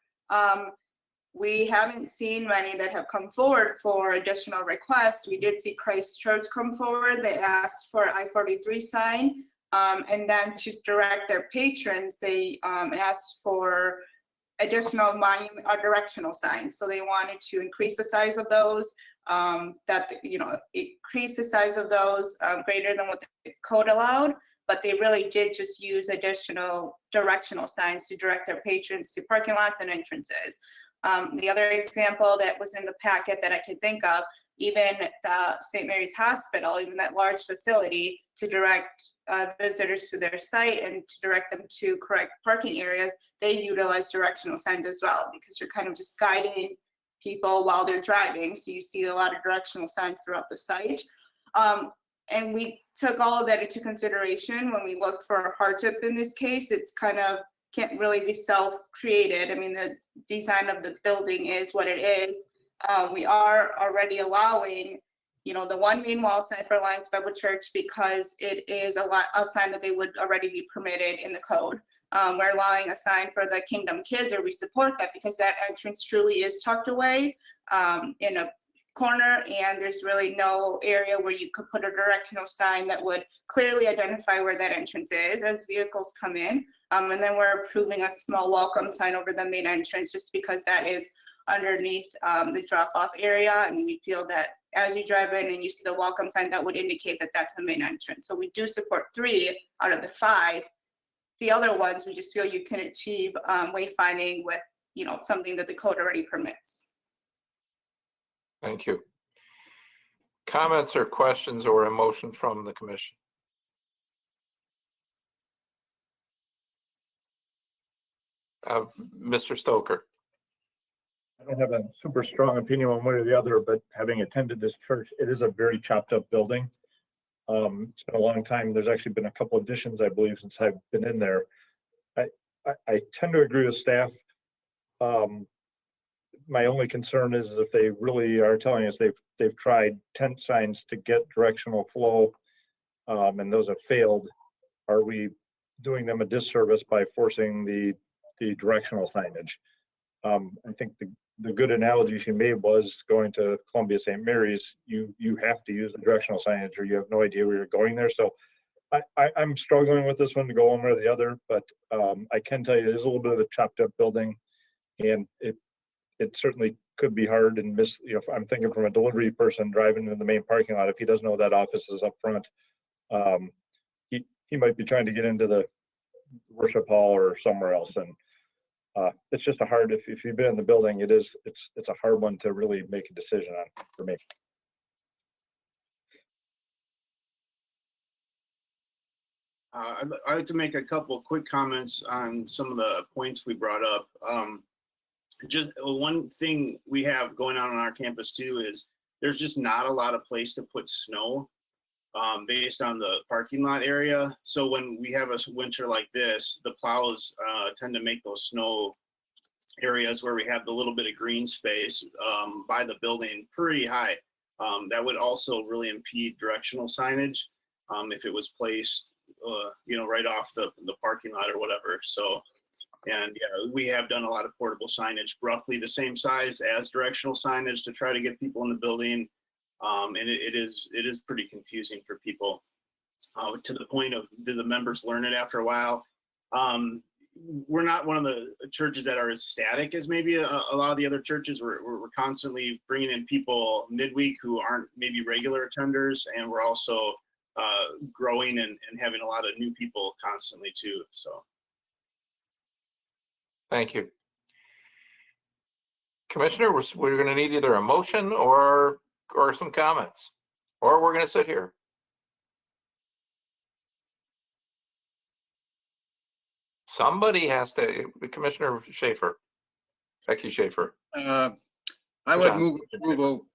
We haven't seen many that have come forward for additional requests. We did see Christ Church come forward. They asked for I-43 sign. And then to direct their patrons, they asked for additional monument or directional signs. So they wanted to increase the size of those, increase the size of those greater than what the code allowed, but they really did just use additional directional signs to direct their patrons to parking lots and entrances. The other example that was in the packet that I could think of, even the St. Mary's Hospital, even that large facility, to direct visitors to their site and to direct them to correct parking areas, they utilize directional signs as well, because you're kind of just guiding people while they're driving. So you see a lot of directional signs throughout the site. And we took all of that into consideration when we looked for a hardship in this case. It's kind of can't really be self-created. I mean, the design of the building is what it is. We are already allowing, the one main wall sign for Alliance Bible Church because it is a sign that they would already be permitted in the code. We're allowing a sign for the Kingdom Kids, or we support that because that entrance truly is tucked away in a corner, and there's really no area where you could put a directional sign that would clearly identify where that entrance is as vehicles come in. And then we're approving a small welcome sign over the main entrance just because that is underneath the drop-off area, and we feel that as you drive in and you see the welcome sign, that would indicate that that's the main entrance. So we do support 3 out of the 5. The other ones, we just feel you can achieve wayfinding with, you know, something that the code already permits. Thank you. Comments or questions or a motion from the commission? Mr. Stoker. I don't have a super strong opinion one way or the other, but having attended this church, it is a very chopped up building. It's been a long time. There's actually been a couple additions, I believe, since I've been in there. I tend to agree with staff. My only concern is if they really are telling us they've tried tent signs to get directional flow, and those have failed, are we doing them a disservice by forcing the directional signage? I think the good analogy she made was going to Columbia St. Mary's. You have to use the directional signage or you have no idea where you're going there. So I'm struggling with this one to go one way or the other, but I can tell you it is a little bit of a chopped up building, and it certainly could be hard and miss. You know, if I'm thinking from a delivery person driving into the main parking lot, if he doesn't know that office is up front, he might be trying to get into the worship hall or somewhere else, and it's just a hard. If you've been in the building, it's a hard one to really make a decision on for me. I'd like to make a couple quick comments on some of the points we brought up. Just one thing we have going on our campus too is there's just not a lot of place to put snow based on the parking lot area. So when we have a winter like this, the plows tend to make those snow areas where we have the little bit of green space by the building pretty high. That would also really impede directional signage if it was placed you know, right off the parking lot or whatever. So, and yeah, we have done a lot of portable signage, roughly the same size as directional signage to try to get people in the building. And it is pretty confusing for people to the point of, do the members learn it after a while? We're not one of the churches that are as static as maybe a lot of the other churches. We're constantly bringing in people midweek who aren't maybe regular attenders, and we're also growing and having a lot of new people constantly too. So. Thank you. Commissioner, we're going to need either a motion or some comments, or we're going to sit here. Somebody has to, Commissioner Schaefer, Becky Schaefer. I would move approval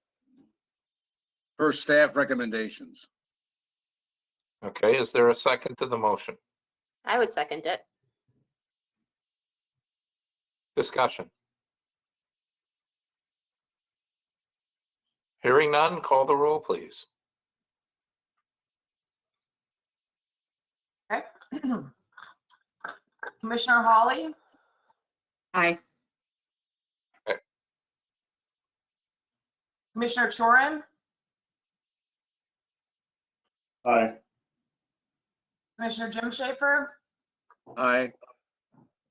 per staff recommendations. Okay, is there a second to the motion? I would second it. Discussion. Hearing none, call the roll, please. Okay. Commissioner Hawley, Aye. Commissioner Chorin, Aye. Commissioner Jim Schaefer, Aye.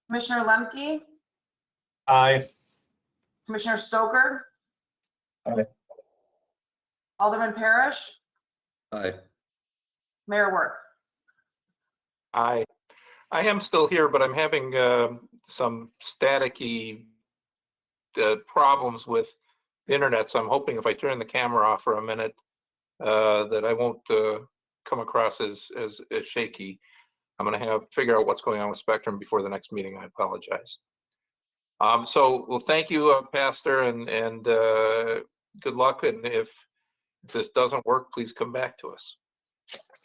Commissioner Lemke, Aye. Commissioner Stoker. Aye. Alderman Parrish, Aye. Mayor Work. I am still here, but I'm having some staticky problems with the internet. So I'm hoping if I turn the camera off for a minute, that I won't come across as shaky. I'm going to figure out what's going on with Spectrum before the next meeting. I apologize. So, well, thank you, Pastor, and good luck. And if this doesn't work, please come back to us.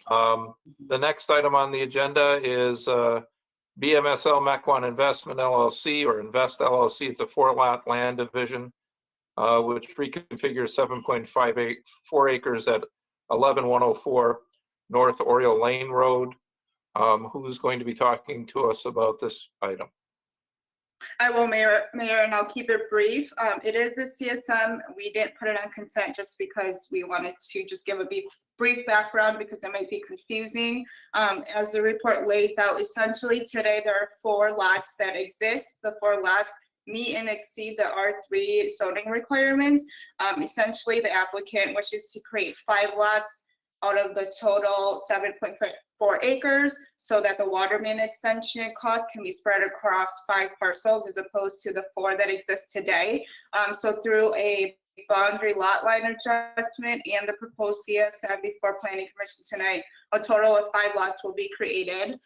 The next item on the agenda is BMSL Mequon Investment LLC, or Invest LLC. It's a 4-lot land division, which reconfigures 7.54 acres at 11104 North Oriole Lane Road. Who's going to be talking to us about this item? I will, Mayor, and I'll keep it brief. It is the CSM. We didn't put it on consent just because we wanted to just give a brief background because it might be confusing. As the report lays out, essentially today there are 4 lots that exist. The 4 lots meet and exceed the R3 zoning requirements. Essentially, the applicant wishes to create 5 lots out of the total 7.4 acres so that the water main extension cost can be spread across 5 parcels as opposed to the 4 that exist today. So through a boundary lot line adjustment and the proposed CSM before Planning Commission tonight, a total of 5 lots will be created.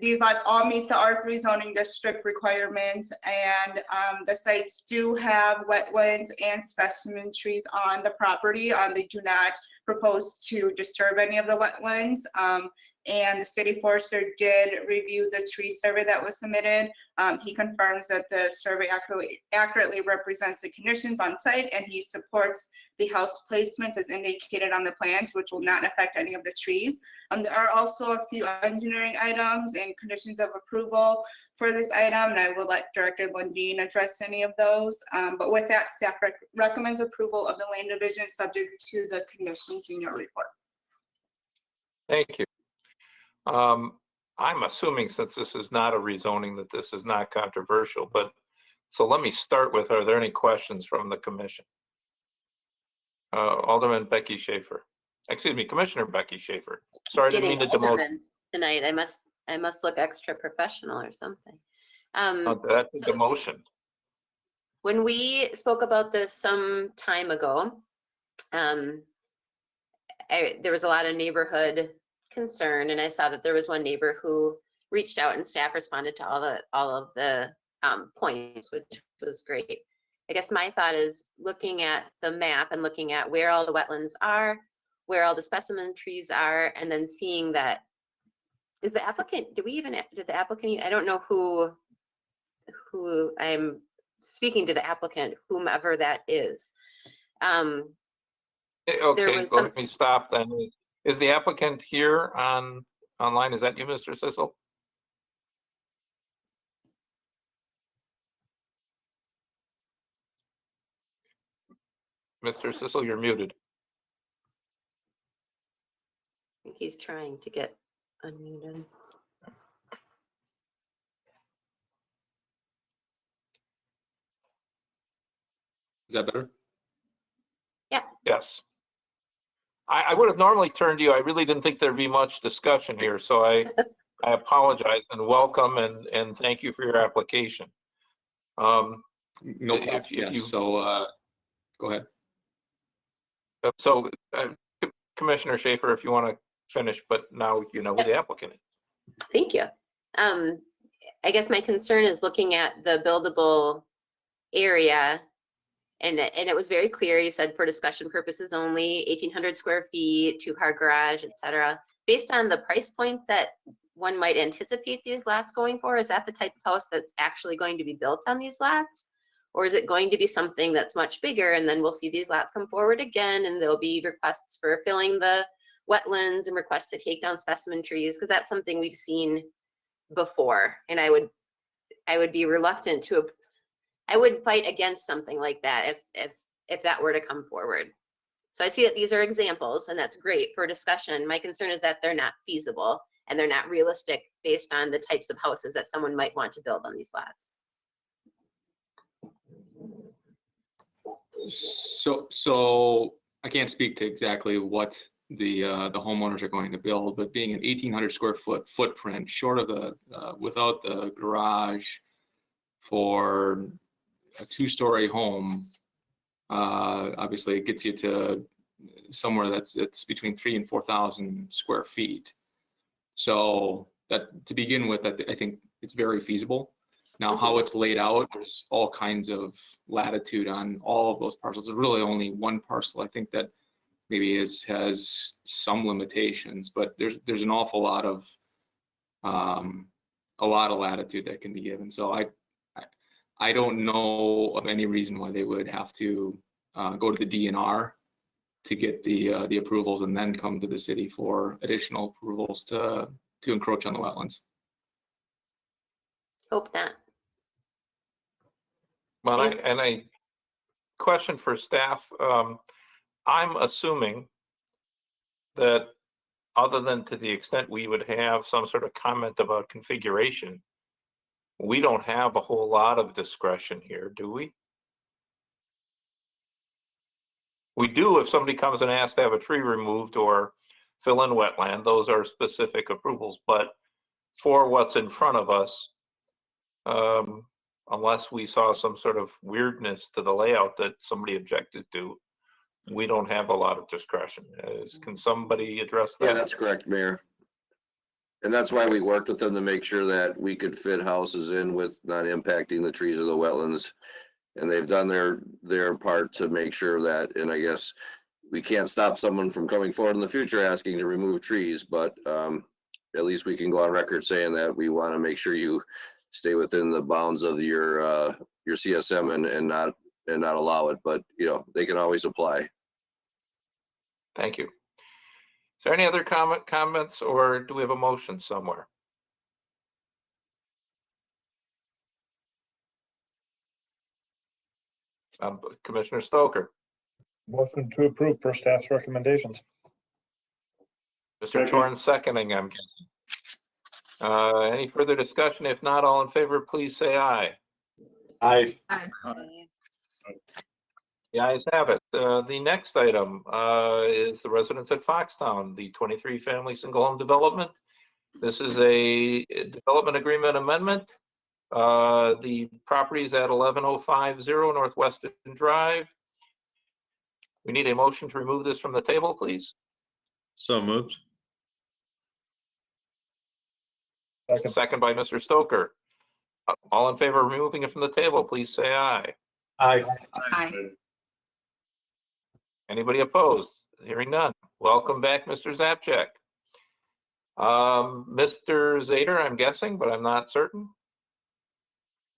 These lots all meet the R3 zoning district requirements, and the sites do have wetlands and specimen trees on the property. They do not propose to disturb any of the wetlands. And the city forester did review the tree survey that was submitted. He confirms that the survey accurately represents the conditions on site, and he supports the house placements as indicated on the plans, which will not affect any of the trees. There are also a few engineering items and conditions of approval for this item, and I will let Director Lundin address any of those. But with that, staff recommends approval of the land division subject to the conditions in your report. Thank you. I'm assuming since this is not a rezoning that this is not controversial, but so let me start with, are there any questions from the commission? Alderman Becky Schaefer. Excuse me, Commissioner Becky Schaefer. Sorry, I didn't mean to demote. Alderman tonight. I must look extra professional or something. That's a demotion. When we spoke about this some time ago, there was a lot of neighborhood concern, and I saw that there was one neighbor who reached out and staff responded to all of the points, which was great. I guess my thought is looking at the map and looking at where all the wetlands are, where all the specimen trees are, and then seeing that, is the applicant, did the applicant, I don't know who I'm speaking to, the applicant, whomever that is. Okay, let me stop then. Is the applicant here online? Is that you, Mr. Sissel? Mr. Sissel, you're muted. I think he's trying to get unmuted. Is that better? Yeah. Yes. I would have normally turned to you. I really didn't think there'd be much discussion here, so I apologize and welcome and thank you for your application. No problem. Yes. So go ahead. So Commissioner Schaefer, if you want to finish, but now you know who the applicant is. Thank you. I guess my concern is looking at the buildable area, and it was very clear. You said for discussion purposes only, 1,800 square feet, 2-car garage, etc. Based on the price point that one might anticipate these lots going for, is that the type of house that's actually going to be built on these lots? Or is it going to be something that's much bigger, and then we'll see these lots come forward again, and there'll be requests for filling the wetlands and requests to take down specimen trees, because that's something we've seen before. And I would be reluctant to, I would fight against something like that if that were to come forward. So I see that these are examples, and that's great for discussion. My concern is that they're not feasible and they're not realistic based on the types of houses that someone might want to build on these lots. So I can't speak to exactly what the homeowners are going to build, but being an 1,800 square foot footprint, short of the without the garage for a 2-story home, obviously it gets you to somewhere it's between 3,000 and 4,000 square feet. So that, to begin with, I think it's very feasible. Now, how it's laid out, there's all kinds of latitude on all of those parcels. There's really only one parcel, I think, that maybe has some limitations, but there's an awful lot of latitude that can be given. So I don't know of any reason why they would have to go to the DNR to get the approvals and then come to the city for additional approvals to encroach on the wetlands. Hope not. Well, I question for staff, I'm assuming that other than to the extent we would have some sort of comment about configuration, we don't have a whole lot of discretion here, do we? We do if somebody comes and asks to have a tree removed or fill in wetland, those are specific approvals, but for what's in front of us, unless we saw some sort of weirdness to the layout that somebody objected to, we don't have a lot of discretion. Can somebody address that? Yeah, that's correct, Mayor. And that's why we worked with them to make sure that we could fit houses in with not impacting the trees or the wetlands. And they've done their part to make sure that, and I guess we can't stop someone from coming forward in the future asking to remove trees, but at least we can go on record saying that we want to make sure you stay within the bounds of your CSM and not allow it, but you know, they can always apply. Thank you. Is there any other comments, or do we have a motion somewhere? Commissioner Stoker, Motion to approve per staff's recommendations. Mr. Torrance seconding, I'm guessing. Any further discussion? If not, all in favor, please say aye. Aye. The ayes have it. The next item is the residents at Foxtown, the 23 family single home development. This is a development agreement amendment. The property is at 11050 Northwestern Drive. We need a motion to remove this from the table, please. So moved. Second by Mr. Stoker. All in favor of removing it from the table, please say aye. Aye. Anybody opposed? Hearing none. Welcome back, Mr. Zapchak. Mr. Zader, I'm guessing, but I'm not certain.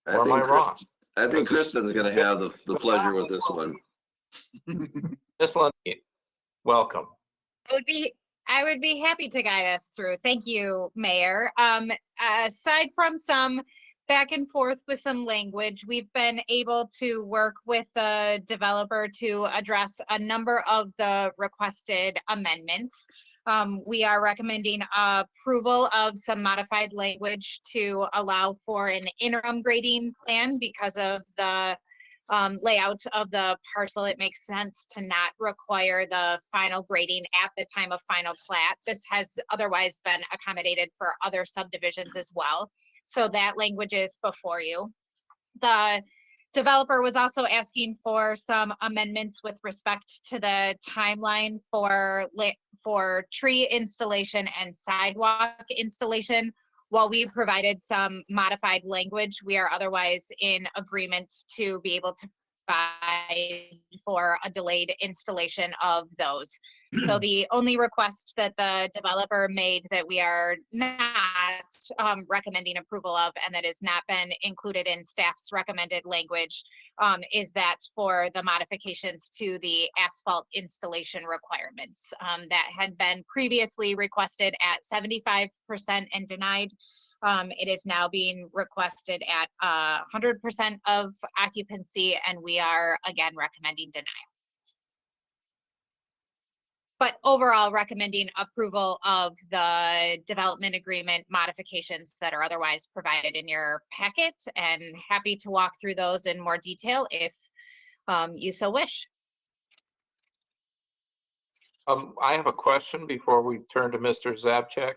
Or am I wrong? I think Kristen's gonna have the pleasure with this one. Ms. Lundy, welcome. I would be happy to guide us through. Thank you, Mayor. Aside from some back and forth with some language, we've been able to work with the developer to address a number of the requested amendments. We are recommending approval of some modified language to allow for an interim grading plan because of the layout of the parcel. It makes sense to not require the final grading at the time of final plat. This has otherwise been accommodated for other subdivisions as well. So that language is before you. The developer was also asking for some amendments with respect to the timeline for tree installation and sidewalk installation. While we provided some modified language, we are otherwise in agreement to be able to provide for a delayed installation of those. So the only request that the developer made that we are not recommending approval of, and that has not been included in staff's recommended language, is that for the modifications to the asphalt installation requirements that had been previously requested at 75% and denied. It is now being requested at 100% of occupancy, and we are again recommending denial. But overall recommending approval of the development agreement modifications that are otherwise provided in your packet, and happy to walk through those in more detail if you so wish. I have a question before we turn to Mr. Zapchak.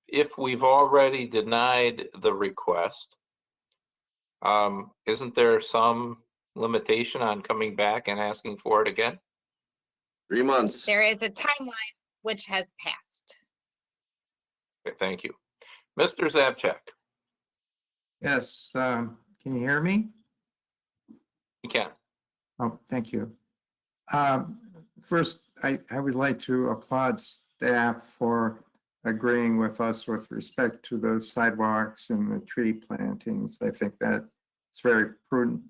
If we've already denied the request, isn't there some limitation on coming back and asking for it again? 3 months. There is a timeline which has passed. Okay, thank you. Mr. Zapchak. Yes, can you hear me? You can. Oh, thank you. First, I would like to applaud staff for agreeing with us with respect to those sidewalks and the tree plantings. I think that it's very prudent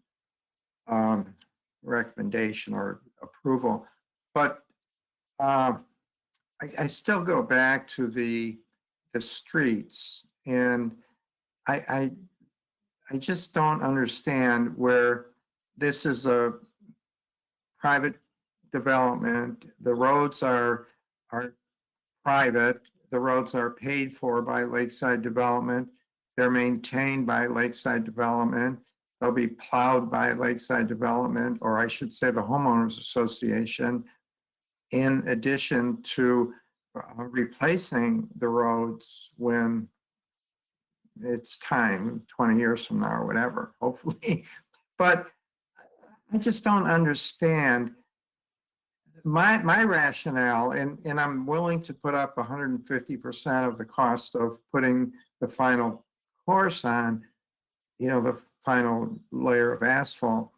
recommendation or approval. But I still go back to the the streets. And I just don't understand where this is a private development. The roads are private. The roads are paid for by Lakeside Development. They're maintained by Lakeside Development. They'll be plowed by Lakeside Development, or I should say the Homeowners Association, in addition to replacing the roads when it's time, 20 years from now or whatever, hopefully. But I just don't understand my rationale, and I'm willing to put up 150% of the cost of putting the final course on, the final layer of asphalt.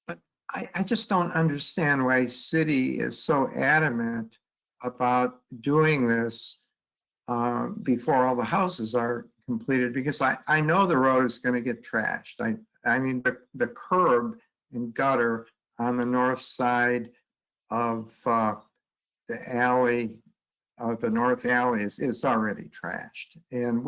But I just don't understand why city is so adamant about doing this before all the houses are completed, because I know the road is going to get trashed. I mean, the curb and gutter on the north side of the alley, the north alley is already trashed. And,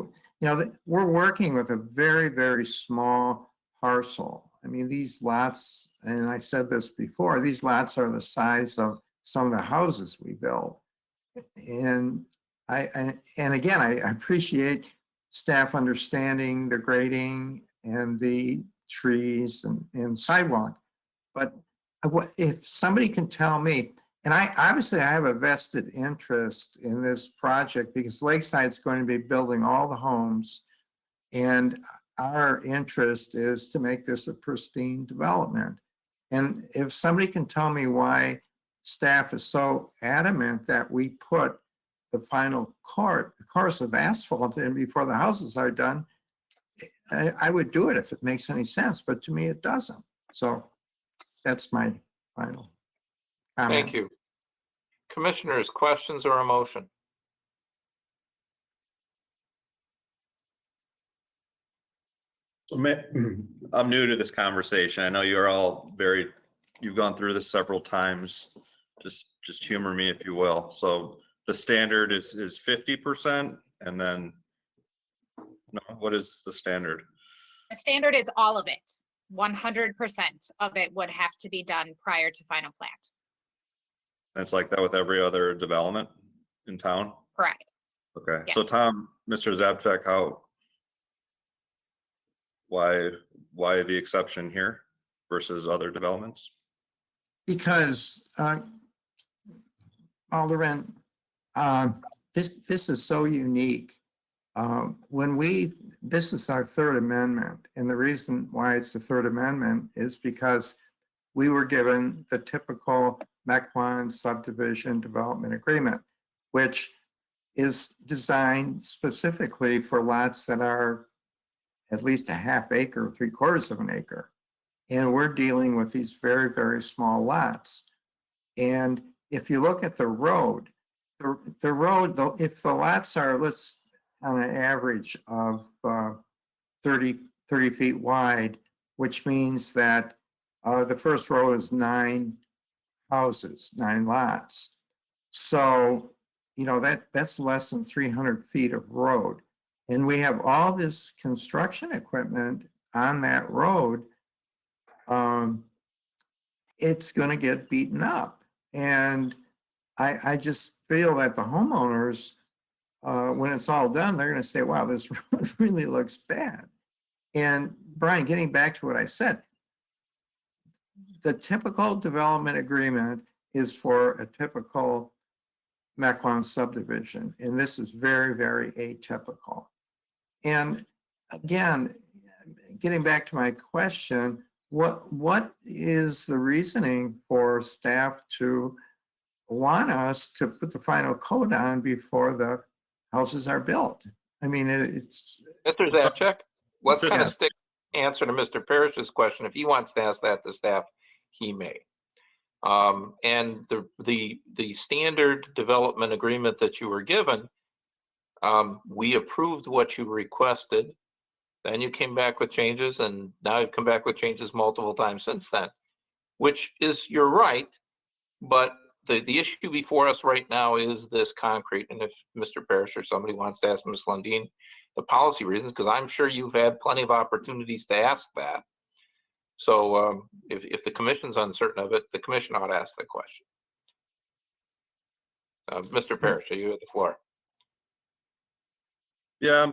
we're working with a very, very small parcel. I mean, these lots, and I said this before, these lots are the size of some of the houses we build. And again, I appreciate staff understanding the grading and the trees and sidewalk. But if somebody can tell me, and I have a vested interest in this project because Lakeside's going to be building all the homes, and our interest is to make this a pristine development. And if somebody can tell me why staff is so adamant that we put the final course of asphalt in before the houses are done, I would do it if it makes any sense, but to me it doesn't. So that's my final comment. Thank you. Commissioners, questions or a motion? So I'm new to this conversation. I know you're all you've gone through this several times. Just humor me if you will. So the standard is 50%, and then, no, what is the standard? The standard is all of it. 100% of it would have to be done prior to final plat. And it's like that with every other development in town? Correct. Okay, so Yes. Tom, Mr. Zabchek, why the exception here versus other developments? Because Alderman, this is so unique. This is our third amendment, and the reason why it's the third amendment is because we were given the typical Mequon subdivision development agreement, which is designed specifically for lots that are at least a half acre, 3/4 of an acre. And we're dealing with these very, very small lots. And if you look at the road, if the lots are, on an average of 30 feet wide, which means that the first row is 9 houses, 9 lots. So, that's less than 300 feet of road. And we have all this construction equipment on that road. It's going to get beaten up. And I just feel that the homeowners, when it's all done, they're going to say, wow, this road really looks bad. And Brian, getting back to what I said, the typical development agreement is for a typical Mequon subdivision, and this is very, very atypical. And again, getting back to my question, what is the reasoning for staff to want us to put the final code on before the houses are built? I mean, it's. Mr. Zabchek, let's Mr. kind of Zab- stick answer to Mr. Parrish's question. If he wants to ask that to staff, he may. And the standard development agreement that you were given, we approved what you requested. Then you came back with changes, and now you've come back with changes multiple times since then, which is, you're right, but the issue before us right now is this concrete. And if Mr. Parrish or somebody wants to ask Ms. Lundin the policy reasons, because I'm sure you've had plenty of opportunities to ask that. So if the commission's uncertain of it, the commission ought to ask the question. Mr. Parrish, you have the floor. Yeah,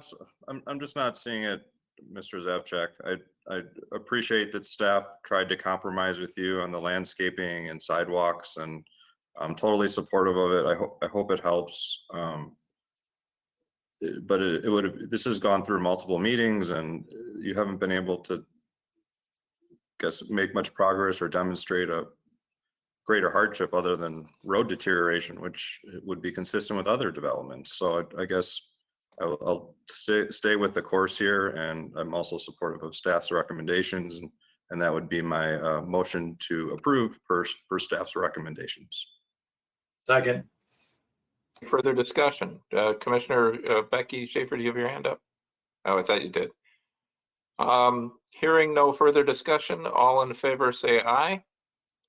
I'm just not seeing it, Mr. Zapchak. I appreciate that staff tried to compromise with you on the landscaping and sidewalks, and I'm totally supportive of it. I hope it helps. But it would have, this has gone through multiple meetings and you haven't been able to, guess, make much progress or demonstrate a greater hardship other than road deterioration, which would be consistent with other developments. So I guess I'll stay with the course here, and I'm also supportive of staff's recommendations, and that would be my motion to approve per staff's recommendations. Second. Further discussion? Commissioner Becky Schaefer, do you have your hand up? Oh, I thought you did. Hearing no further discussion, all in favor say aye.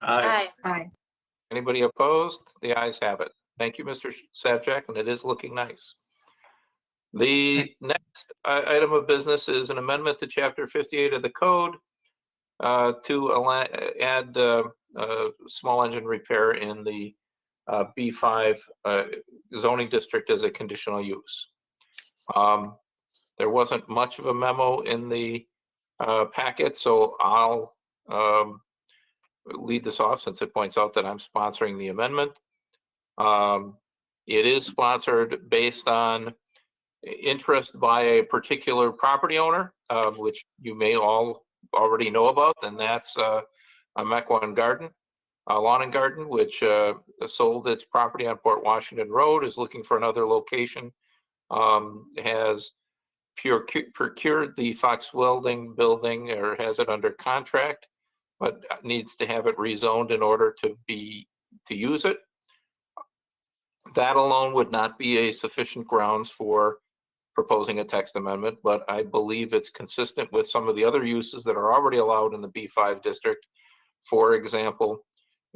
Aye. Aye. Anybody opposed? The ayes have it. Thank you, Mr. Sadchak, and it is looking nice. The next item of business is an amendment to Chapter 58 of the code to add small engine repair in the B5 zoning district as a conditional use. There wasn't much of a memo in the packet, so I'll lead this off since it points out that I'm sponsoring the amendment. It is sponsored based on interest by a particular property owner, which you may all already know about, and that's a Mequon garden. Lawn and Garden, which sold its property on Port Washington Road, is looking for another location, has procured the Fox Welding building, or has it under contract, but needs to have it rezoned in order to use it. That alone would not be a sufficient grounds for proposing a text amendment, but I believe it's consistent with some of the other uses that are already allowed in the B5 district. For example,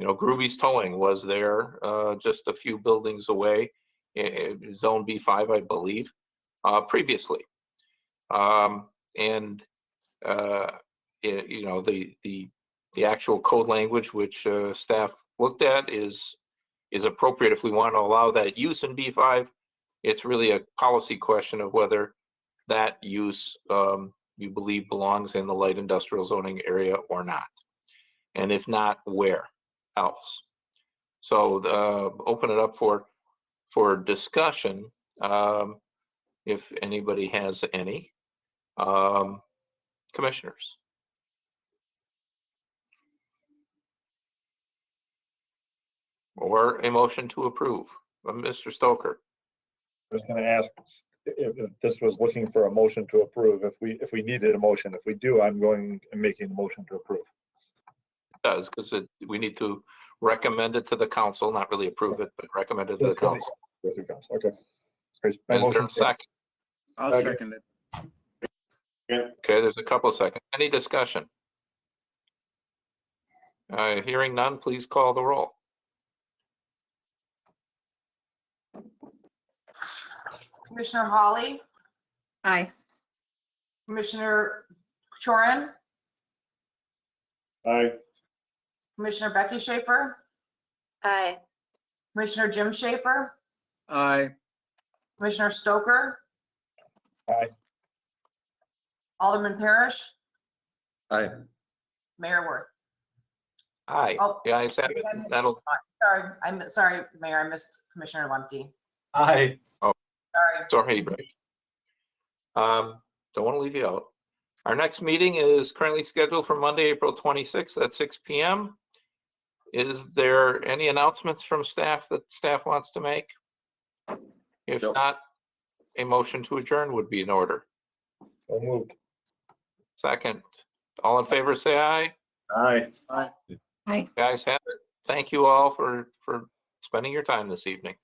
Groovy's Towing was there just a few buildings away, zone B5, I believe, previously. And the actual code language which staff looked at is appropriate if we want to allow that use in B5. It's really a policy question of whether that use you believe belongs in the light industrial zoning area or not. And if not, where else? So open it up for discussion if anybody has any. Commissioners. Or a motion to approve. Mr. Stoker. I was going to ask if this was looking for a motion to approve, if we needed a motion. If we do, I'm making a motion to approve. It does, because we need to recommend it to the council, not really approve it, but recommend it to the council. Okay. Is there a second? I'll second it. Okay, there's a couple of seconds. Any discussion? Hearing none, please call the roll. Commissioner Hawley, Aye. Commissioner Chorin, Aye. Commissioner Becky Schaefer, Aye. Commissioner Jim Schaefer, Aye. Commissioner Stoker, Aye. Alderman Parrish, Aye. Mayor Worth. Aye. Oh, Yeah, I said it. That'll. Sorry, I'm sorry, Mayor, I missed Commissioner Lemke. Aye. Oh, sorry. Sorry, don't want to leave you out. Our next meeting is currently scheduled for Monday, April 26th at 6 p.m. Is there any announcements from staff that staff wants to make? If Nope. not, a motion to adjourn would be in order. So moved. Second. All in favor, say aye. Aye. Aye. Aye. Guys have it. Thank you all for spending your time this evening.